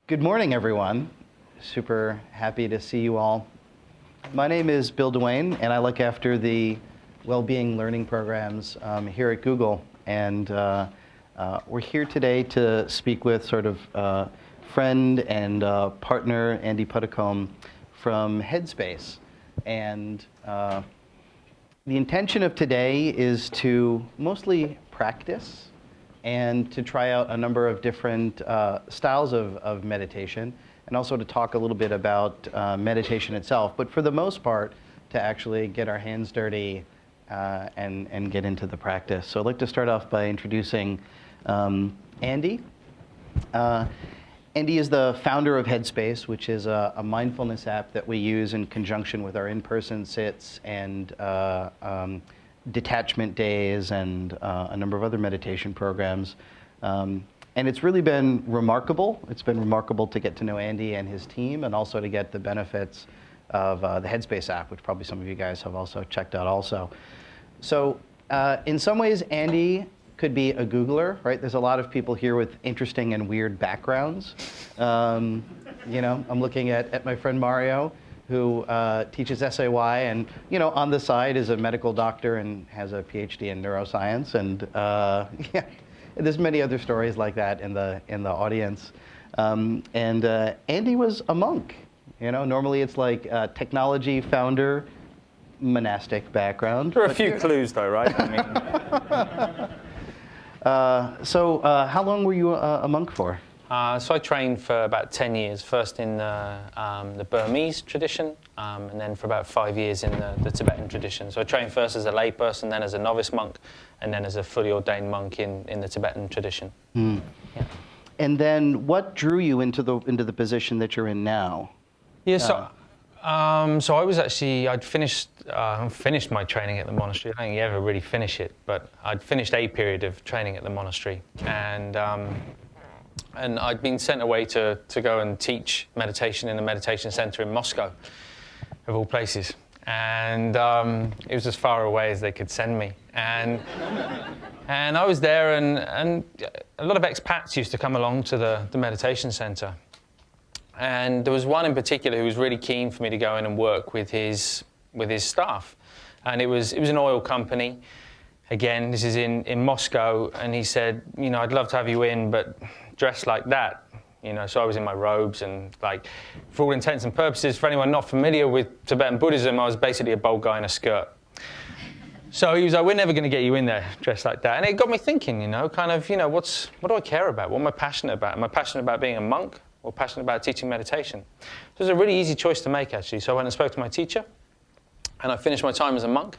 Good morning, everyone. Super happy to see you all. My name is Bill Duane, and I look after the well-being learning programs here at Google. And we're here today to speak with sort of friend and partner Andy Puddicombe from Headspace. And the intention of today is to mostly practice and to try out a number of different styles of meditation, and also to talk a little bit about meditation itself, but for the most part, to actually get our hands dirty and get into the practice. So I'd like to start off by introducing Andy. Andy is the founder of Headspace, which is a mindfulness app that we use in conjunction with our in-person sits and detachment days and a number of other meditation programs. And it's really been remarkable. It's been remarkable to get to know Andy and his team, and also to get the benefits of the Headspace app, which probably some of you guys have also checked out also. So in some ways, Andy could be a Googler, right? There's a lot of people here with interesting and weird backgrounds. You know, I'm looking at my friend Mario, who teaches SAY, and on the side is a medical doctor and has a PhD in neuroscience, and yeah, there's many other stories like that in the audience. And Andy was a monk. Normally it's like technology founder, monastic background. There are a few clues, though, right? I mean, so how long were you a monk for? So I trained for about 10 years, first in the Burmese tradition, and then for about 5 years in the Tibetan tradition. So I trained first as a layperson, then as a novice monk, and then as a fully ordained monk in the Tibetan tradition. Mm. Yeah. And then what drew you into the position that you're in now? Yeah, so I was actually, I'd finished my training at the monastery. I don't think you ever really finish it, but I'd finished a period of training at the monastery, and I'd been sent away to go and teach meditation in a meditation center in Moscow, of all places. And it was as far away as they could send me. And I was there, and a lot of expats used to come along to the meditation center. And there was one in particular who was really keen for me to go in and work with his staff. And it was an oil company. Again, this is in Moscow, and he said, I'd love to have you in, but dressed like that. So I was in my robes, and like, for all intents and purposes, for anyone not familiar with Tibetan Buddhism, I was basically a bald guy in a skirt. So he was like, we're never going to get you in there dressed like that. And it got me thinking, what do I care about? What am I passionate about? Am I passionate about being a monk, or passionate about teaching meditation? So it was a really easy choice to make, actually. So I went and spoke to my teacher, and I finished my time as a monk.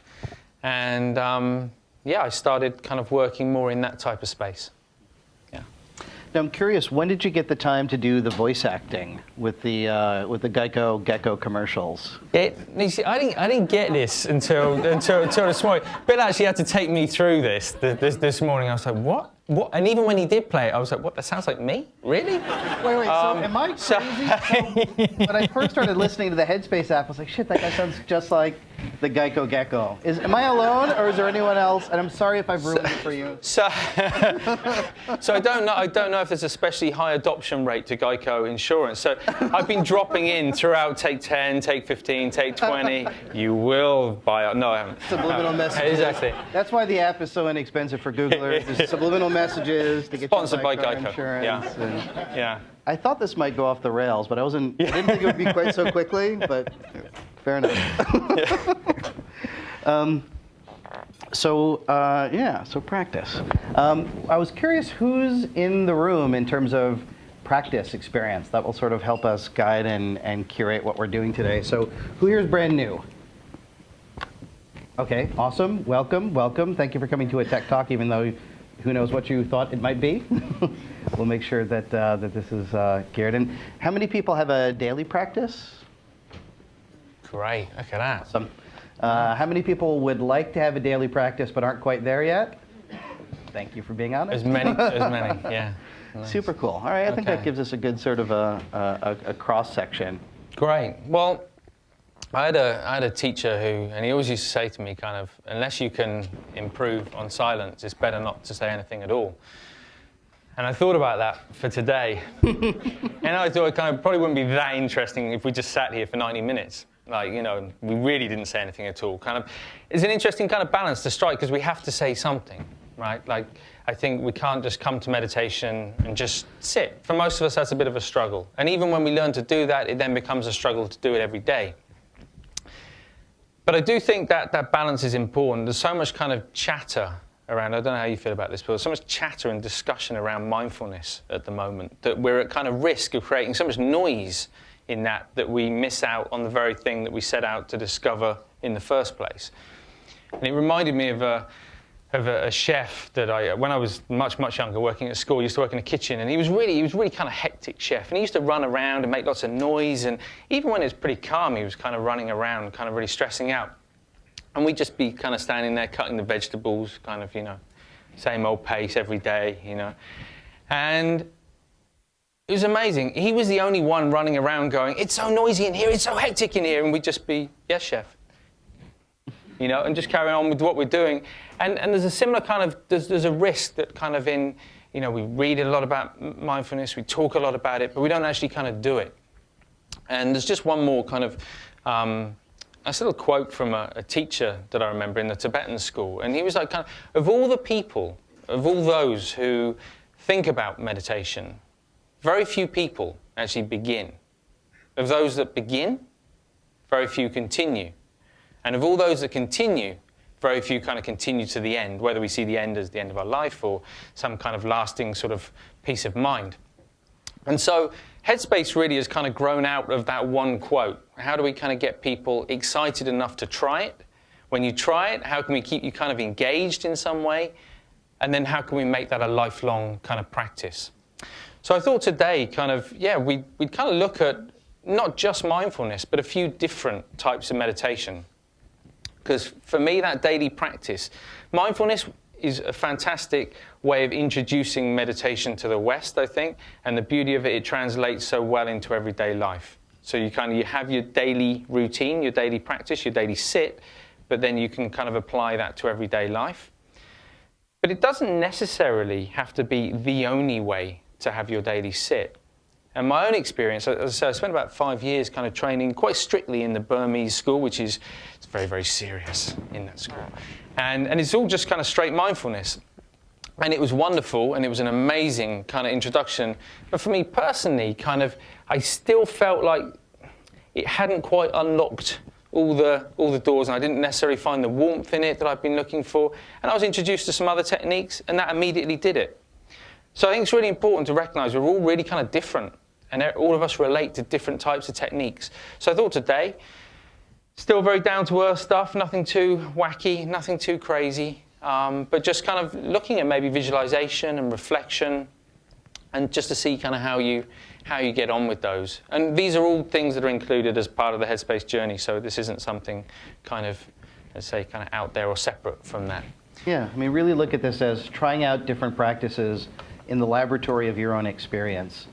And I started kind of working more in that type of space. Yeah. Now I'm curious, when did you get the time to do the voice acting with the Geico Gecko commercials? You see, I didn't get this until this morning. Bill actually had to take me through this morning. I was like, what? What? And even when he did play it, I was like, what, that sounds like me? Really? Wait, so am I crazy? So, when I first started listening to the Headspace app, I was like, shit, that guy sounds just like the Geico Gecko. Am I alone, or is there anyone else? And I'm sorry if I've ruined it for you. So I don't know if there's a especially high adoption rate to Geico insurance. So I've been dropping in throughout take 10, take 15, take 20. You will buy it. No, I haven't. Subliminal messages. Exactly. That's why the app is so inexpensive for Googlers. There's subliminal messages to get sponsored by Geico insurance. Yeah. Yeah. I thought this might go off the rails, but I didn't think it would be quite so quickly, but fair enough. So practice. I was curious who's in the room in terms of practice experience. That will sort of help us guide and curate what we're doing today. So who here is brand new? Okay, awesome. Welcome. Thank you for coming to a tech talk, even though who knows what you thought it might be. We'll make sure that this is geared in. How many people have a daily practice? Great, look at that. Awesome. How many people would like to have a daily practice but aren't quite there yet? Thank you for being honest. As many, yeah. Nice. Super cool. All right, I think that gives us a good sort of a cross section. Great. Well, I had a teacher and he always used to say to me, kind of, unless you can improve on silence, it's better not to say anything at all. And I thought about that for today. And I thought it kind of probably wouldn't be that interesting if we just sat here for 90 minutes. Like, you know, we really didn't say anything at all. Kind of, it's an interesting kind of balance to strike because we have to say something, right? Like, I think we can't just come to meditation and just sit. For most of us, that's a bit of a struggle. And even when we learn to do that, it then becomes a struggle to do it every day. But I do think that that balance is important. There's so much kind of chatter around, I don't know how you feel about this, but there's so much chatter and discussion around mindfulness at the moment that we're at kind of risk of creating so much noise in that we miss out on the very thing that we set out to discover in the first place. And it reminded me of a chef that when I was much younger, working at school, used to work in a kitchen, and he was really kind of hectic chef, and he used to run around and make lots of noise, and even when it was pretty calm, he was kind of running around, kind of really stressing out. And we'd just be kind of standing there cutting the vegetables, kind of, you know, same old pace every day, you know. And it was amazing. He was the only one running around going, "It's so noisy in here, it's so hectic in here," and we'd just be, "Yes, chef." You know, and just carry on with what we're doing. And there's a similar kind of, there's a risk that kind of in, you know, we read a lot about mindfulness, we talk a lot about it, but we don't actually kind of do it. And there's just one more kind of, a little quote from a teacher that I remember in the Tibetan school. And he was like, kind of all the people, of all those who think about meditation, very few people actually begin. Of those that begin, very few continue. And of all those that continue, very few kind of continue to the end, whether we see the end as the end of our life or some kind of lasting sort of peace of mind. And so Headspace really has kind of grown out of that one quote. How do we kind of get people excited enough to try it? When you try it, how can we keep you kind of engaged in some way? And then how can we make that a lifelong kind of practice? So I thought today kind of, we'd kind of look at not just mindfulness, but a few different types of meditation. Because for me, that daily practice, mindfulness is a fantastic way of introducing meditation to the West, I think. And the beauty of it, it translates so well into everyday life. So you have your daily routine, your daily practice, your daily sit, but then you can kind of apply that to everyday life. But it doesn't necessarily have to be the only way to have your daily sit. And my own experience, as I say, I spent about 5 years kind of training quite strictly in the Burmese school, which is it's very, very serious in that school. And it's all just kind of straight mindfulness. And it was wonderful, and it was an amazing kind of introduction. But for me personally, kind of, I still felt like it hadn't quite unlocked all the doors, and I didn't necessarily find the warmth in it that I've been looking for. And I was introduced to some other techniques, and that immediately did it. So I think it's really important to recognize we're all really kind of different, and all of us relate to different types of techniques. So I thought today, still very down-to-earth stuff, nothing too wacky, nothing too crazy, but just kind of looking at maybe visualization and reflection, and just to see kind of how you get on with those. And these are all things that are included as part of the Headspace journey, so this isn't something kind of, let's say, kind of out there or separate from that. Yeah, I mean, really look at this as trying out different practices in the laboratory of your own experience.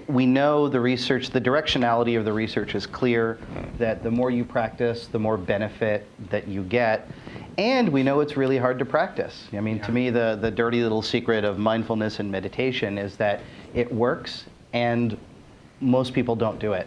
We know the research, the directionality of the research is clear, that the more you practice, the more benefit that you get. And we know it's really hard to practice. I mean, to me, the dirty little secret of mindfulness and meditation is that it works and most people don't do it.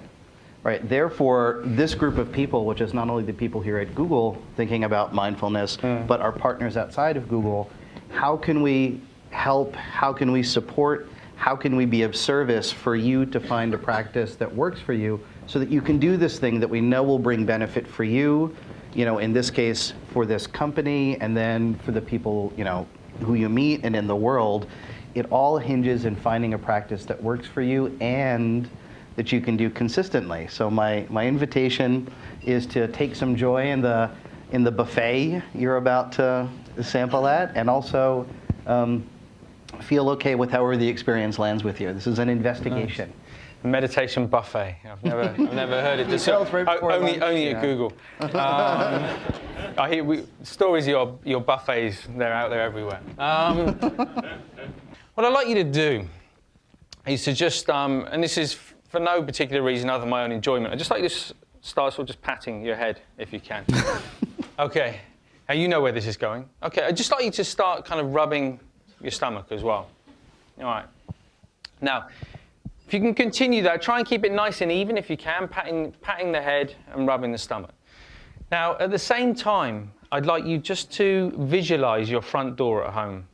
Right. Therefore, this group of people, which is not only the people here at Google thinking about mindfulness, but our partners outside of Google, how can we help, how can we support, how can we be of service for you to find a practice that works for you so that you can do this thing that we know will bring benefit for you, you know, in this case, for this company, and then for the people, you know, who you meet and in the world. It all hinges in finding a practice that works for you and that you can do consistently. So my invitation is to take some joy in the buffet you're about to sample at, and also feel okay with however the experience lands with you. This is an investigation. Nice. Meditation buffet. I've never heard it. Only at Google. I hear stories of your buffets. They're out there everywhere. What I'd like you to do is to just, and this is for no particular reason other than my own enjoyment, I'd just like you to start sort of just patting your head, if you can. Okay. Now you know where this is going. Okay, I'd just like you to start kind of rubbing your stomach as well. All right. Now, if you can continue that, try and keep it nice and even if you can, patting the head and rubbing the stomach. Now, at the same time, I'd like you just to visualize your front door at home.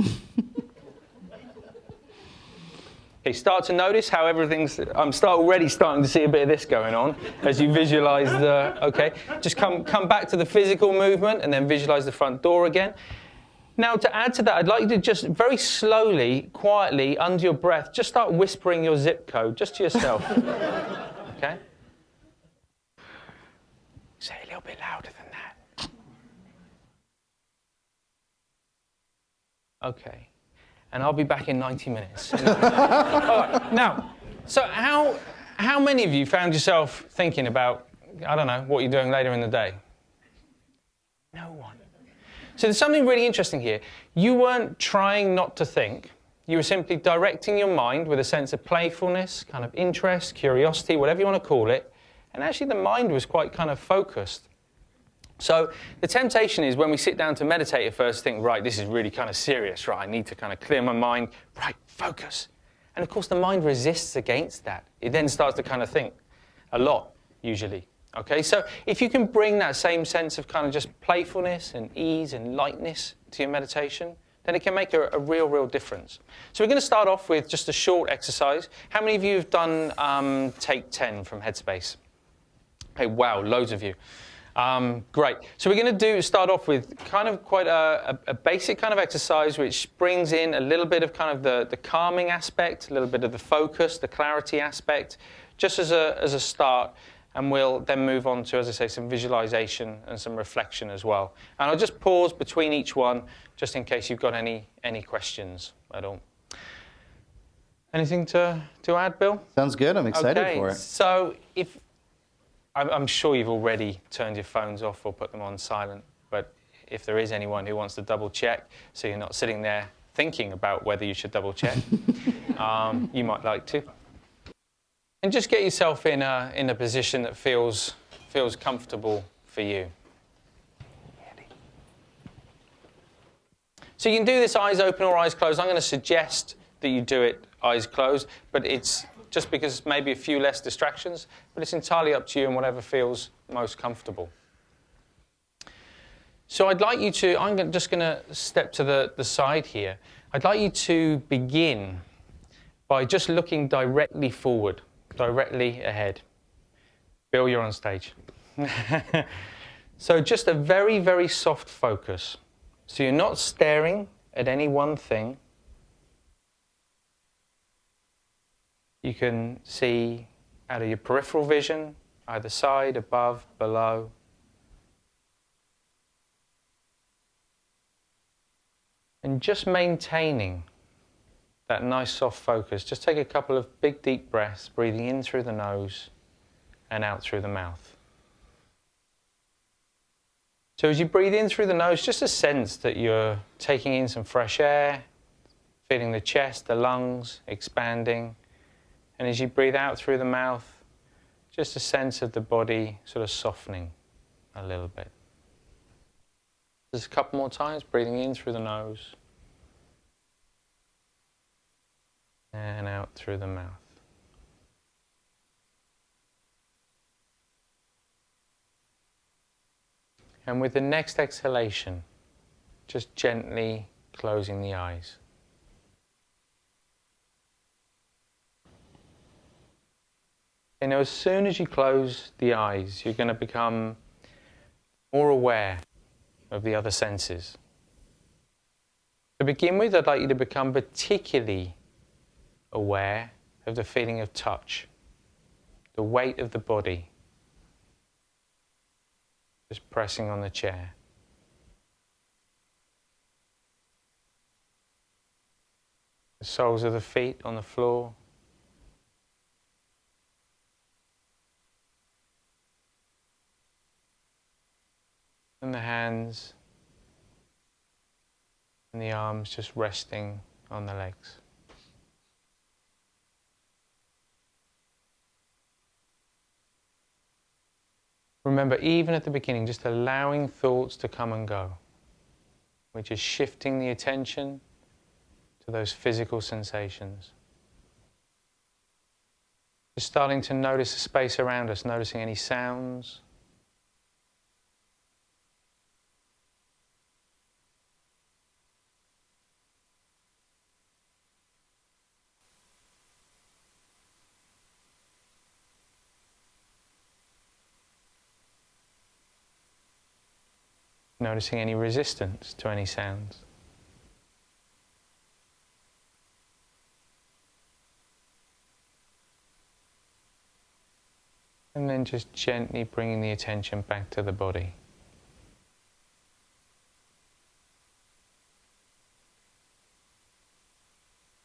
Okay, start to notice how everything's, already starting to see a bit of this going on as you visualize okay. Just come back to the physical movement and then visualize the front door again. Now, to add to that, I'd like you to just very slowly, quietly, under your breath, just start whispering your zip code, just to yourself. Okay? Say a little bit louder than that. Okay. And I'll be back in 90 minutes. All right. Now, so how many of you found yourself thinking about, I don't know, what you're doing later in the day? No one. So there's something really interesting here. You weren't trying not to think. You were simply directing your mind with a sense of playfulness, kind of interest, curiosity, whatever you want to call it. And actually the mind was quite kind of focused. So the temptation is when we sit down to meditate at first, think, right, this is really kind of serious, right? I need to kind of clear my mind, right, focus. And of course the mind resists against that. It then starts to kind of think a lot, usually. Okay, so if you can bring that same sense of kind of just playfulness and ease and lightness to your meditation, then it can make a real difference. So we're going to start off with just a short exercise. How many of you have done Take 10 from Headspace? Hey, wow, loads of you. Great. So we're going to start off with kind of quite a basic kind of exercise which brings in a little bit of kind of the calming aspect, a little bit of the focus, the clarity aspect, just as a start. And we'll then move on to, as I say, some visualization and some reflection as well. And I'll just pause between each one, just in case you've got any questions at all. Anything to add, Bill? Sounds good. I'm excited for it. So I'm sure you've already turned your phones off or put them on silent. But if there is anyone who wants to double check, so you're not sitting there thinking about whether you should double check, you might like to. And just get yourself in a position that feels comfortable for you. So you can do this eyes open or eyes closed. I'm going to suggest that you do it eyes closed, but it's just because maybe a few less distractions, but it's entirely up to you and whatever feels most comfortable. So I'd like you to, just going to step to the side here. I'd like you to begin by just looking directly forward. Directly ahead. Bill, you're on stage. So just a very soft focus. So you're not staring at any one thing. You can see out of your peripheral vision, either side, above, below. And just maintaining that nice soft focus. Just take a couple of big deep breaths, breathing in through the nose and out through the mouth. So as you breathe in through the nose, just a sense that you're taking in some fresh air, feeling the chest, the lungs expanding. And as you breathe out through the mouth, just a sense of the body sort of softening a little bit. Just a couple more times, breathing in through the nose and out through the mouth. And with the next exhalation, just gently closing the eyes. And as soon as you close the eyes, you're going to become more aware of the other senses. To begin with, I'd like you to become particularly aware of the feeling of touch, the weight of the body, just pressing on the chair. The soles of the feet on the floor. And the hands and the arms just resting on the legs. Remember, even at the beginning, just allowing thoughts to come and go. We're just shifting the attention to those physical sensations. Just starting to notice the space around us, noticing any sounds. Noticing any resistance to any sounds. And then just gently bringing the attention back to the body.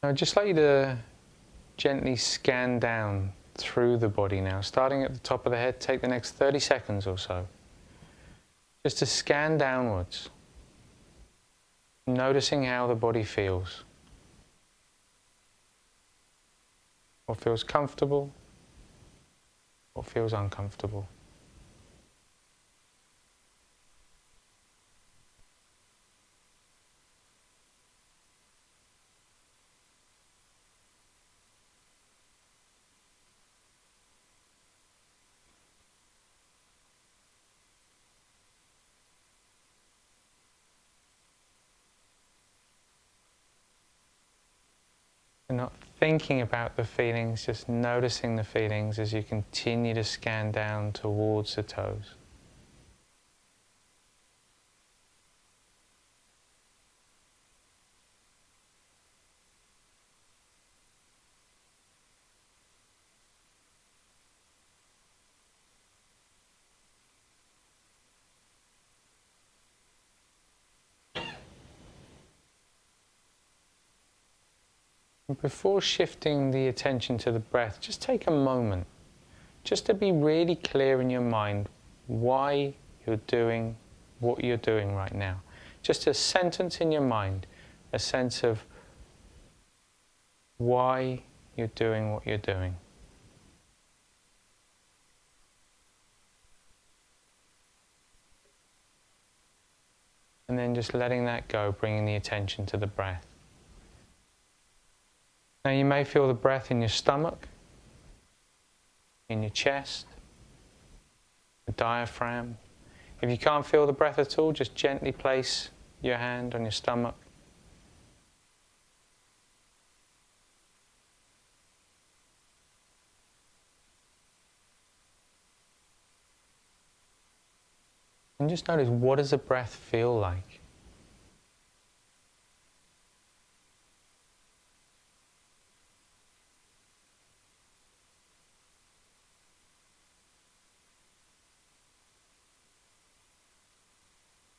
I'd just like you to gently scan down through the body now. Starting at the top of the head, take the next 30 seconds or so. Just to scan downwards, noticing how the body feels. What feels comfortable, what feels uncomfortable. And not thinking about the feelings, just noticing the feelings as you continue to scan down towards the toes. Before shifting the attention to the breath, just take a moment just to be really clear in your mind why you're doing what you're doing right now. Just a sentence in your mind, a sense of why you're doing what you're doing. And then just letting that go, bringing the attention to the breath. Now you may feel the breath in your stomach, in your chest, the diaphragm. If you can't feel the breath at all, just gently place your hand on your stomach. And just notice, what does the breath feel like?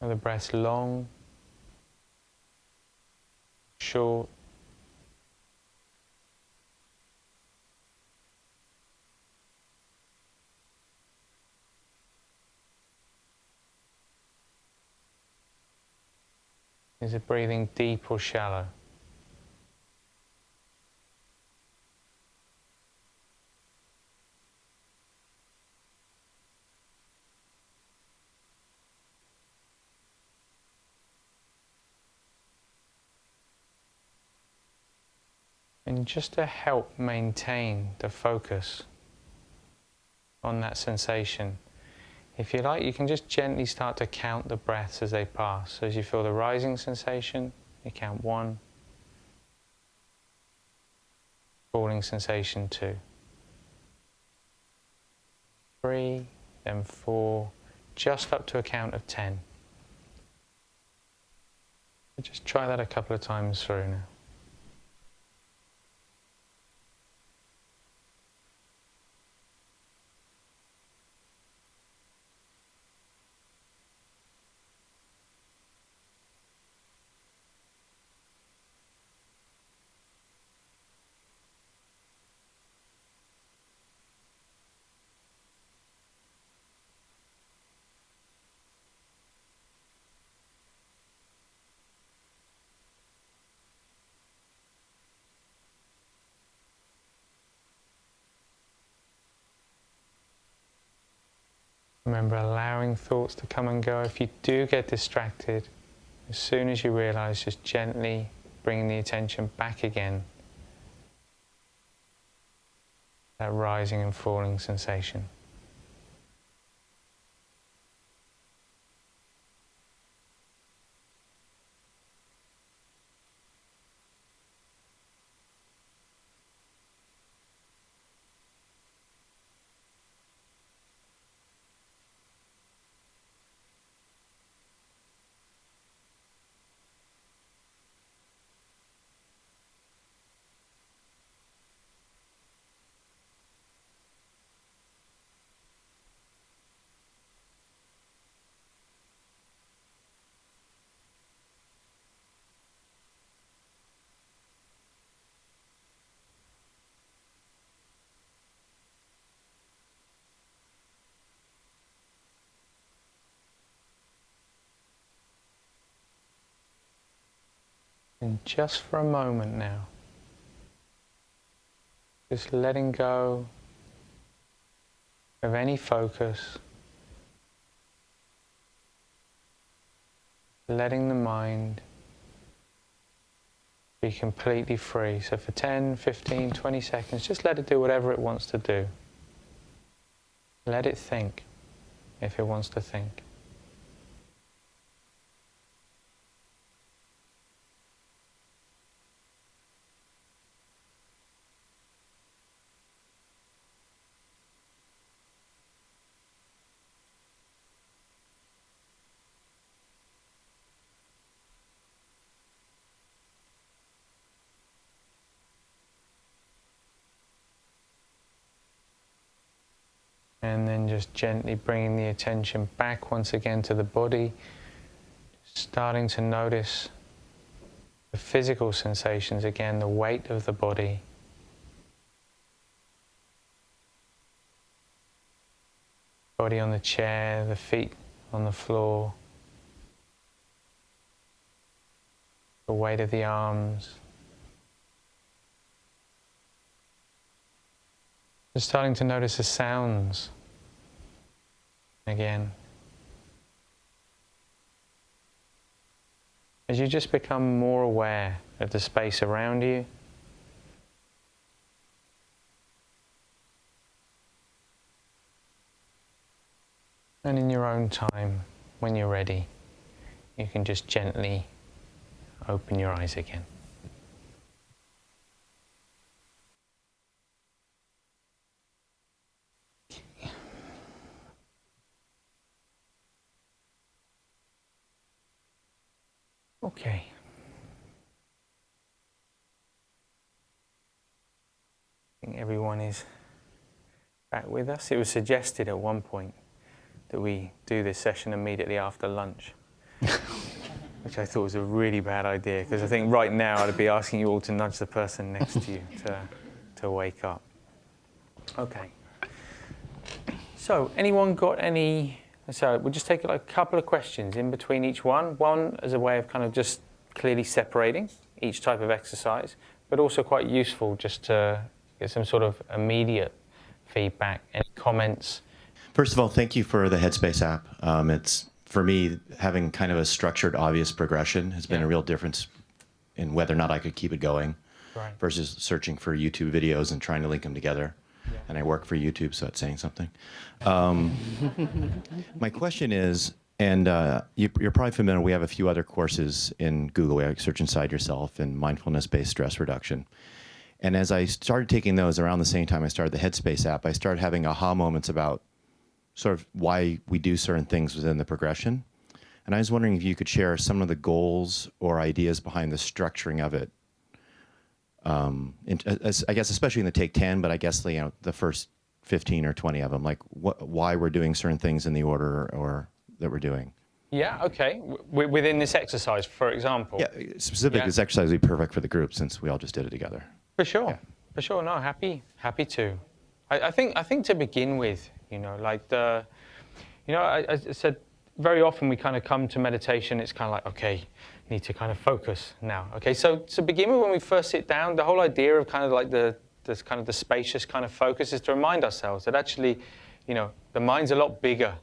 Are the breaths long, short? Is it breathing deep or shallow? And just to help maintain the focus on that sensation, if you like, you can just gently start to count the breaths as they pass. So as you feel the rising sensation, you count 1. Falling sensation 2. 3, then 4, just up to a count of 10. So just try that a couple of times through now. Remember, allowing thoughts to come and go. If you do get distracted, as soon as you realize, just gently bringing the attention back again. That rising and falling sensation. And just for a moment now, just letting go of any focus, letting the mind be completely free. So for 10, 15, 20 seconds, just let it do whatever it wants to do. Let it think, if it wants to think. And then just gently bringing the attention back once again to the body, starting to notice the physical sensations again, the weight of the body. Body on the chair, the feet on the floor, the weight of the arms. Just starting to notice the sounds again. As you just become more aware of the space around you, and in your own time, when you're ready, you can just gently open your eyes again. Okay. I think everyone is back with us. It was suggested at one point that we do this session immediately after lunch, which I thought was a really bad idea, because I think right now I'd be asking you all to nudge the person next to you to wake up. Okay. So, anyone got any? So we'll just take like a couple of questions in between each one. One as a way of kind of just clearly separating each type of exercise, but also quite useful just to get some sort of immediate feedback. Any comments? First of all, thank you for the Headspace app. It's, for me, having kind of a structured, obvious progression has been a real difference in whether or not I could keep it going, Right. versus searching for YouTube videos and trying to link them together. Yeah. And I work for YouTube, so it's saying something. My question is, and you're probably familiar, we have a few other courses in Google. We have Search Inside Yourself and mindfulness-based stress reduction. And as I started taking those around the same time I started the Headspace app, I started having aha moments about sort of why we do certain things within the progression. And I was wondering if you could share some of the goals or ideas behind the structuring of it. I guess especially in the Take 10, but I guess the first 15 or 20 of them, like why we're doing certain things in the order or that we're doing. Yeah, okay. Within this exercise, for example. Yeah, specifically this exercise would be perfect for the group since we all just did it together. For sure, Yeah. for sure. No, happy to. I think to begin with, I said very often we kind of come to meditation. It's kind of like, okay, need to kind of focus now. Okay, so to begin with, when we first sit down, the whole idea of kind of like the spacious kind of focus is to remind ourselves that actually, the mind's a lot bigger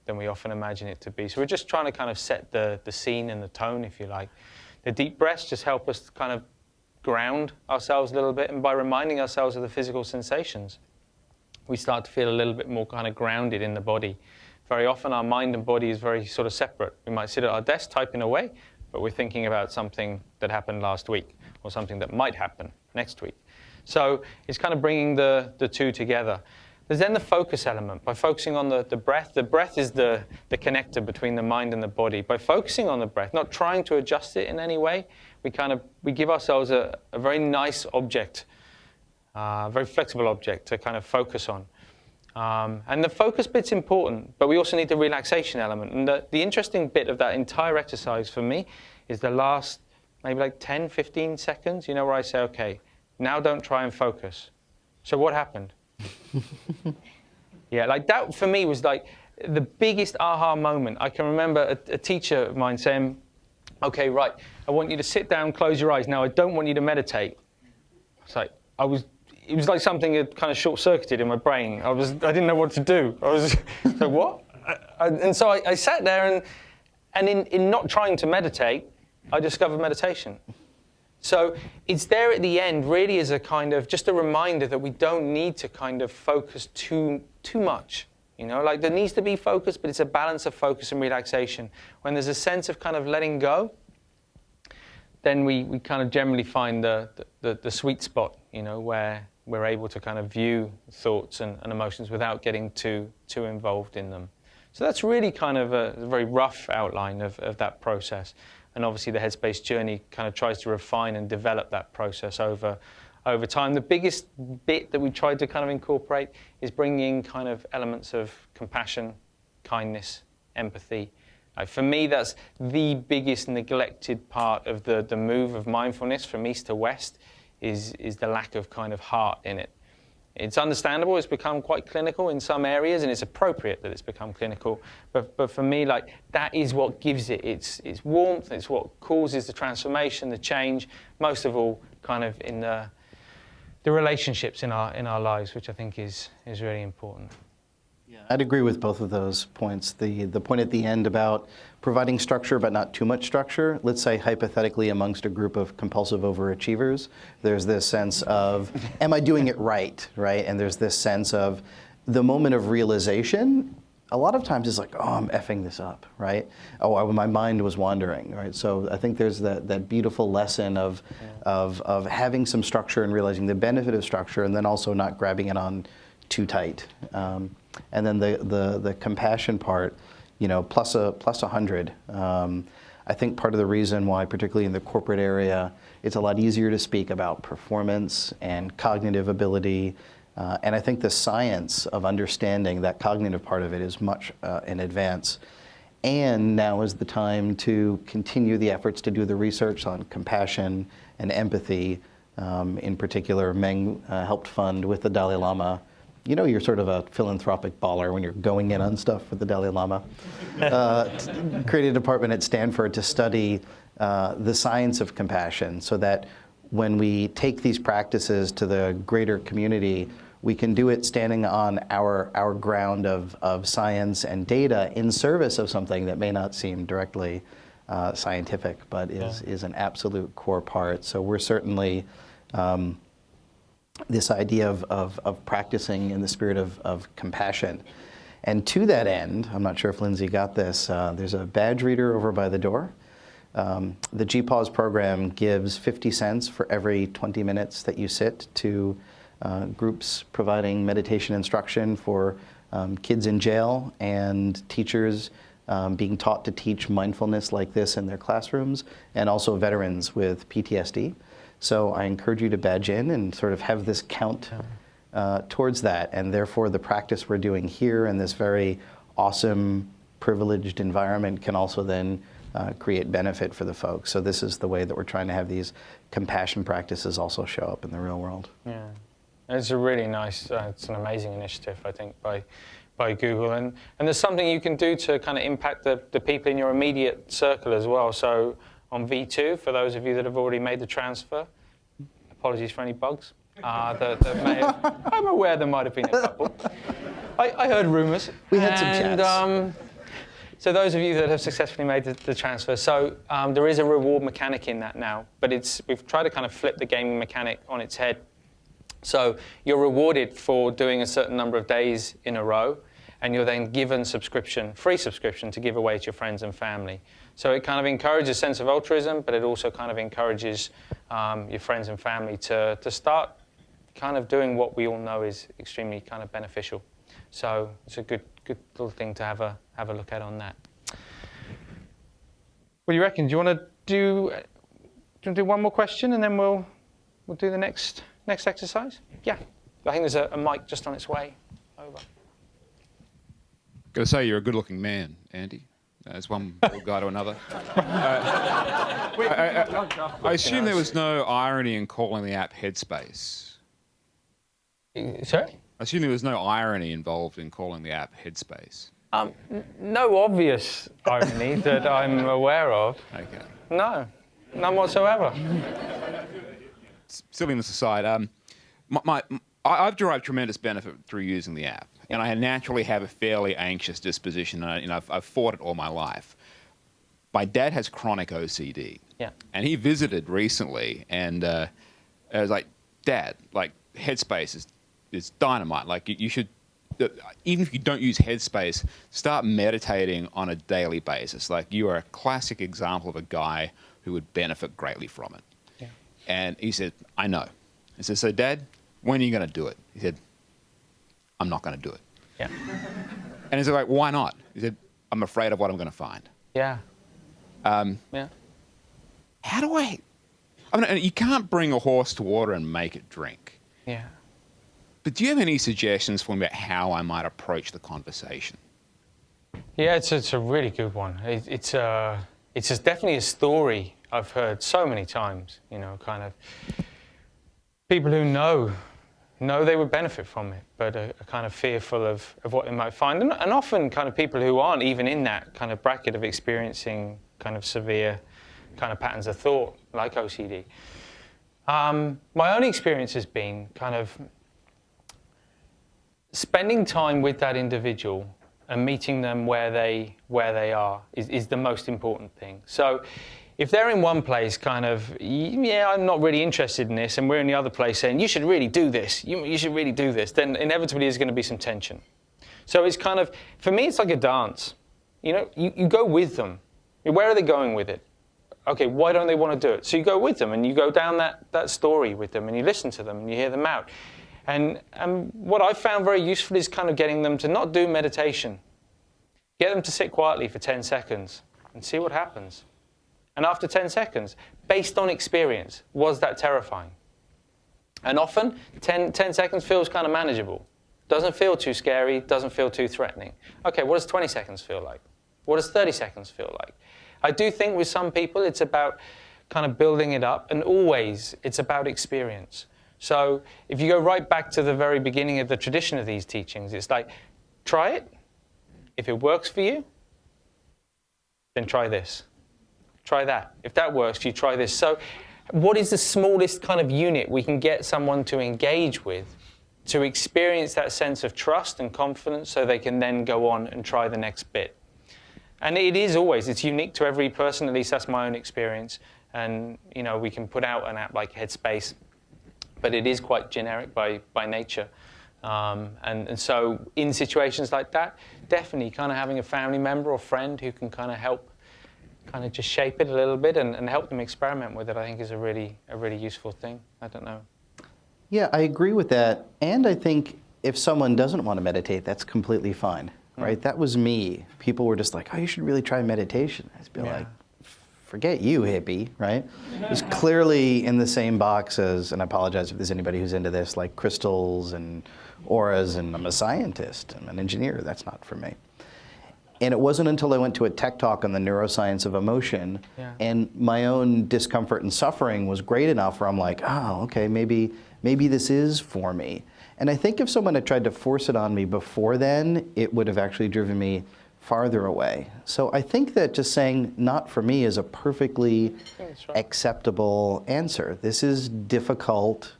than we often imagine it to be. So we're just trying to kind of set the scene and the tone, if you like, The deep breaths just help us kind of ground ourselves a little bit, and by reminding ourselves of the physical sensations, we start to feel a little bit more kind of grounded in the body. Very often our mind and body is very sort of separate. We might sit at our desk typing away, but we're thinking about something that happened last week or something that might happen next week. So it's kind of bringing the two together. There's then the focus element. By focusing on the breath is the connector between the mind and the body. By focusing on the breath, not trying to adjust it in any way, we give ourselves a very nice object, a very flexible object to kind of focus on. And the focus bit's important, but we also need the relaxation element. And the interesting bit of that entire exercise for me is the last maybe like 10, 15 seconds, where I say, okay, now don't try and focus. So what happened? Yeah, like that for me was like the biggest aha moment. I can remember a teacher of mine saying, okay, right, I want you to sit down, close your eyes. Now I don't want you to meditate. It's like, it was like something had kind of short-circuited in my brain. I didn't know what to do. I was like, what? And so I sat there and in not trying to meditate, I discovered meditation. So it's there at the end really as a kind of just a reminder that we don't need to kind of focus too much. Like there needs to be focus, but it's a balance of focus and relaxation. When there's a sense of kind of letting go, then we kind of generally find the sweet spot, where we're able to kind of view thoughts and emotions without getting too involved in them. So that's really kind of a very rough outline of that process. And obviously the Headspace journey kind of tries to refine and develop that process over time. The biggest bit that we tried to kind of incorporate is bringing kind of elements of compassion, kindness, empathy. For me, that's the biggest neglected part of the move of mindfulness from east to west is the lack of kind of heart in it. It's understandable, it's become quite clinical in some areas, and it's appropriate that it's become clinical. But for me, like, that is what gives it its warmth, it's what causes the transformation, the change, most of all kind of in the relationships in our lives, which I think is really important. Yeah, I'd agree with both of those points. The point at the end about providing structure but not too much structure, let's say hypothetically amongst a group of compulsive overachievers, there's this sense of, am I doing it right? And there's this sense of the moment of realization, a lot of times it's like, oh, I'm effing this up, right? Oh, my mind was wandering, right? So I think there's that beautiful lesson of having some structure and realizing the benefit of structure and then also not grabbing it on too tight. And then the compassion part, plus 100. I think part of the reason why, particularly in the corporate area, it's a lot easier to speak about performance and cognitive ability. And I think the science of understanding that cognitive part of it is much in advance. And now is the time to continue the efforts to do the research on compassion and empathy. In particular, Meng helped fund with the Dalai Lama. You're sort of a philanthropic baller when you're going in on stuff with the Dalai Lama. Created a department at Stanford to study the science of compassion so that when we take these practices to the greater community, we can do it standing on our ground of science and data in service of something that may not seem directly scientific, but is an absolute core part. So we're certainly this idea of practicing in the spirit of compassion. And to that end, I'm not sure if Lindsay got this, there's a badge reader over by the door. The GPAWS program gives 50 cents for every 20 minutes that you sit to groups providing meditation instruction for kids in jail and teachers being taught to teach mindfulness like this in their classrooms, and also veterans with PTSD. So I encourage you to badge in and sort of have this count towards that. And therefore, the practice we're doing here in this very awesome, privileged environment can also then create benefit for the folks. So this is the way that we're trying to have these compassion practices also show up in the real world. Yeah, it's a really nice, it's an amazing initiative, I think, by Google. And there's something you can do to kind of impact the people in your immediate circle as well. So on V2, for those of you that have already made the transfer, apologies for any bugs that may have, I'm aware there might have been a couple. I heard rumors. We had some chats. So those of you that have successfully made the transfer, so there is a reward mechanic in that now, but we've tried to kind of flip the gaming mechanic on its head. So you're rewarded for doing a certain number of days in a row, and you're then given free subscription to give away to your friends and family. So it kind of encourages a sense of altruism, but it also kind of encourages your friends and family to start kind of doing what we all know is extremely kind of beneficial. So it's a good little thing to have a look at on that. What do you reckon? Do you want to do one more question, and then we'll do the next exercise? Yeah. I think there's a mic just on its way over. Got to say, you're a good-looking man, Andy. As one bald guy to another. I assume there was no irony in calling the app Headspace. Sorry? I assume there was no irony involved in calling the app Headspace. No obvious irony that I'm aware of. Okay. No, none whatsoever. Silliness aside, I've derived tremendous benefit through using the app, and I naturally have a fairly anxious disposition, and I've fought it all my life. My dad has chronic OCD, and he visited recently, and I was like, "Dad, like Headspace is dynamite. Like you should, even if you don't use Headspace, start meditating on a daily basis. Like you are a classic example of a guy who would benefit greatly from it." Yeah. And he said, "I know." I said, "So Dad, when are you going to do it?" He said, "I'm not going to do it." Yeah. And he said, like, "Why not?" He said, "I'm afraid of what I'm going to find." Yeah. Yeah. How do I mean, you can't bring a horse to water and make it drink. Yeah. But do you have any suggestions for me about how I might approach the conversation? Yeah, it's a really good one. It's definitely a story I've heard so many times, kind of people who know they would benefit from it, but are kind of fearful of what they might find. And often kind of people who aren't even in that kind of bracket of experiencing kind of severe kind of patterns of thought, like OCD. My own experience has been kind of spending time with that individual and meeting them where they are is the most important thing. So if they're in one place kind of, yeah, I'm not really interested in this, and we're in the other place saying, you should really do this, you should really do this, then inevitably there's going to be some tension. So it's kind of, for me, it's like a dance. You go with them. Where are they going with it? Okay, why don't they want to do it? So you go with them, and you go down that story with them, and you listen to them, and you hear them out. And what I found very useful is kind of getting them to not do meditation. Get them to sit quietly for 10 seconds and see what happens. And after 10 seconds, based on experience, was that terrifying? And often, 10 seconds feels kind of manageable. Doesn't feel too scary, doesn't feel too threatening. Okay, what does 20 seconds feel like? What does 30 seconds feel like? I do think with some people, it's about kind of building it up, and always it's about experience. So if you go right back to the very beginning of the tradition of these teachings, it's like, try it. If it works for you, then try this. Try that. If that works for you, try this. So what is the smallest kind of unit we can get someone to engage with to experience that sense of trust and confidence so they can then go on and try the next bit? And it's unique to every person, at least that's my own experience. And, we can put out an app like Headspace, but it is quite generic by nature. And so in situations like that, definitely kind of having a family member or friend who can kind of help kind of just shape it a little bit and help them experiment with it, I think is a really useful thing. I don't know. Yeah, I agree with that. And I think if someone doesn't want to meditate, that's completely fine, right? That was me. People were just like, oh, you should really try meditation. I'd be like, forget you, hippie, right? It was clearly in the same box as, and I apologize if there's anybody who's into this, like crystals and auras, and I'm a scientist, I'm an engineer, that's not for me. And it wasn't until I went to a tech talk on the neuroscience of emotion, and my own discomfort and suffering was great enough where I'm like, oh, okay, maybe this is for me. And I think if someone had tried to force it on me before then, it would have actually driven me farther away. So I think that just saying not for me is a perfectly acceptable answer. This is difficult.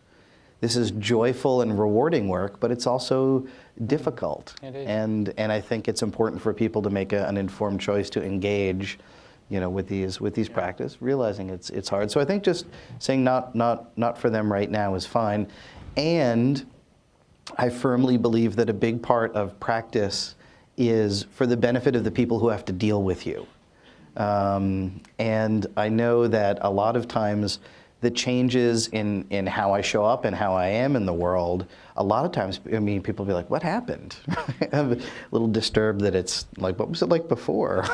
this is joyful and rewarding work, but it's also difficult. It is. And I think it's important for people to make an informed choice to engage, with these practice, realizing it's hard. So I think just saying not for them right now is fine. And I firmly believe that a big part of practice is for the benefit of the people who have to deal with you. And I know that a lot of times the changes in how I show up and how I am in the world, a lot of times, people be like, what happened? I'm a little disturbed that it's like, what was it like before?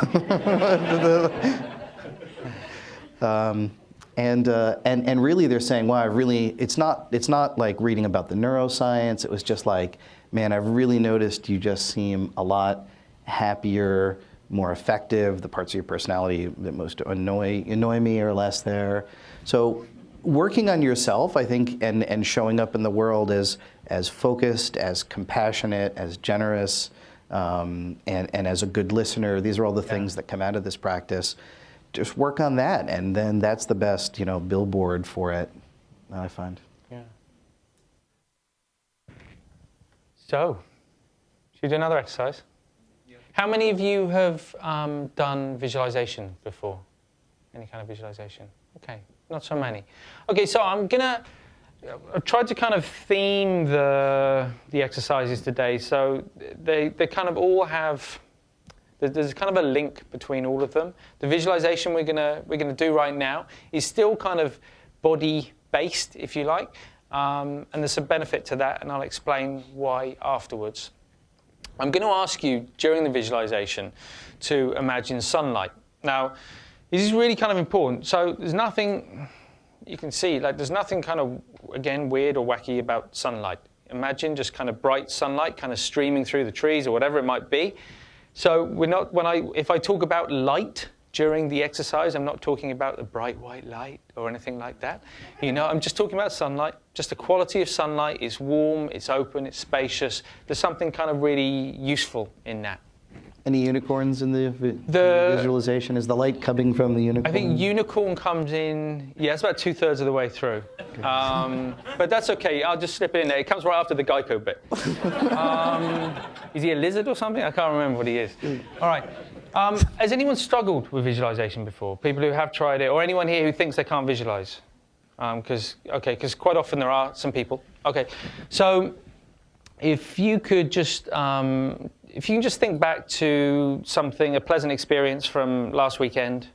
And really they're saying, well, it's not like reading about the neuroscience. It was just like, man, I've really noticed you just seem a lot happier, more effective. The parts of your personality that most annoy me are less there. So working on yourself, I think, and showing up in the world as focused, as compassionate, as generous, and as a good listener, these are all the things that come out of this practice. Just work on that, and then that's the best, billboard for it, I find. Yeah. So, should we do another exercise? Yeah. How many of you have done visualization before? Any kind of visualization? Okay, not so many. Okay, so I've tried to kind of theme the exercises today. So they kind of all have. There's kind of a link between all of them. The visualization we're gonna do right now is still kind of body-based, if you like, and there's some benefit to that, and I'll explain why afterwards. I'm going to ask you during the visualization to imagine sunlight. Now, this is really kind of important. So there's nothing you can see, there's nothing kind of again weird or wacky about sunlight. Imagine just kind of bright sunlight, kind of streaming through the trees or whatever it might be. So if I talk about light during the exercise, I'm not talking about the bright white light or anything like that. I'm just talking about sunlight, just the quality of sunlight. It's warm, it's open, it's spacious. There's something kind of really useful in that. Any unicorns in the visualization? Is the light coming from the unicorn? I think unicorn comes in, it's about 2/3 of the way through. But that's okay, I'll just slip it in there. It comes right after the Geico bit. Is he a lizard or something? I can't remember what he is. All right. Has anyone struggled with visualization before? People who have tried it, or anyone here who thinks they can't visualize? Because quite often there are some people. Okay, so if you could just think back to a pleasant experience from last weekend.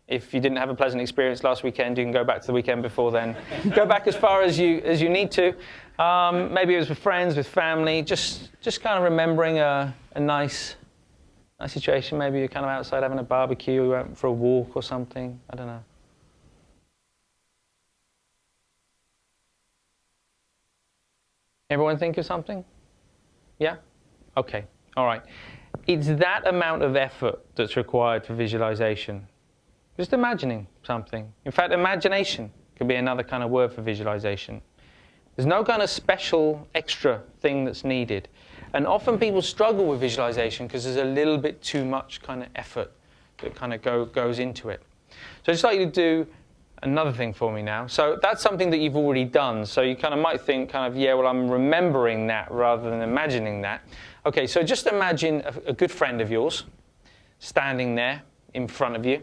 If you didn't have a pleasant experience last weekend, you can go back to the weekend before then. Go back as far as you need to. Maybe it was with friends, with family, just kind of remembering a nice situation. Maybe you're kind of outside having a barbecue, you went for a walk or something. I don't know. Everyone think of something? Yeah? Okay, all right. It's that amount of effort that's required for visualization. Just imagining something. In fact, imagination could be another kind of word for visualization. There's no kind of special extra thing that's needed. And often people struggle with visualization because there's a little bit too much kind of effort that kind of goes into it. So I'd just like you to do another thing for me now. So that's something that you've already done. So you kind of might think I'm remembering that rather than imagining that. Okay, so just imagine a good friend of yours standing there in front of you.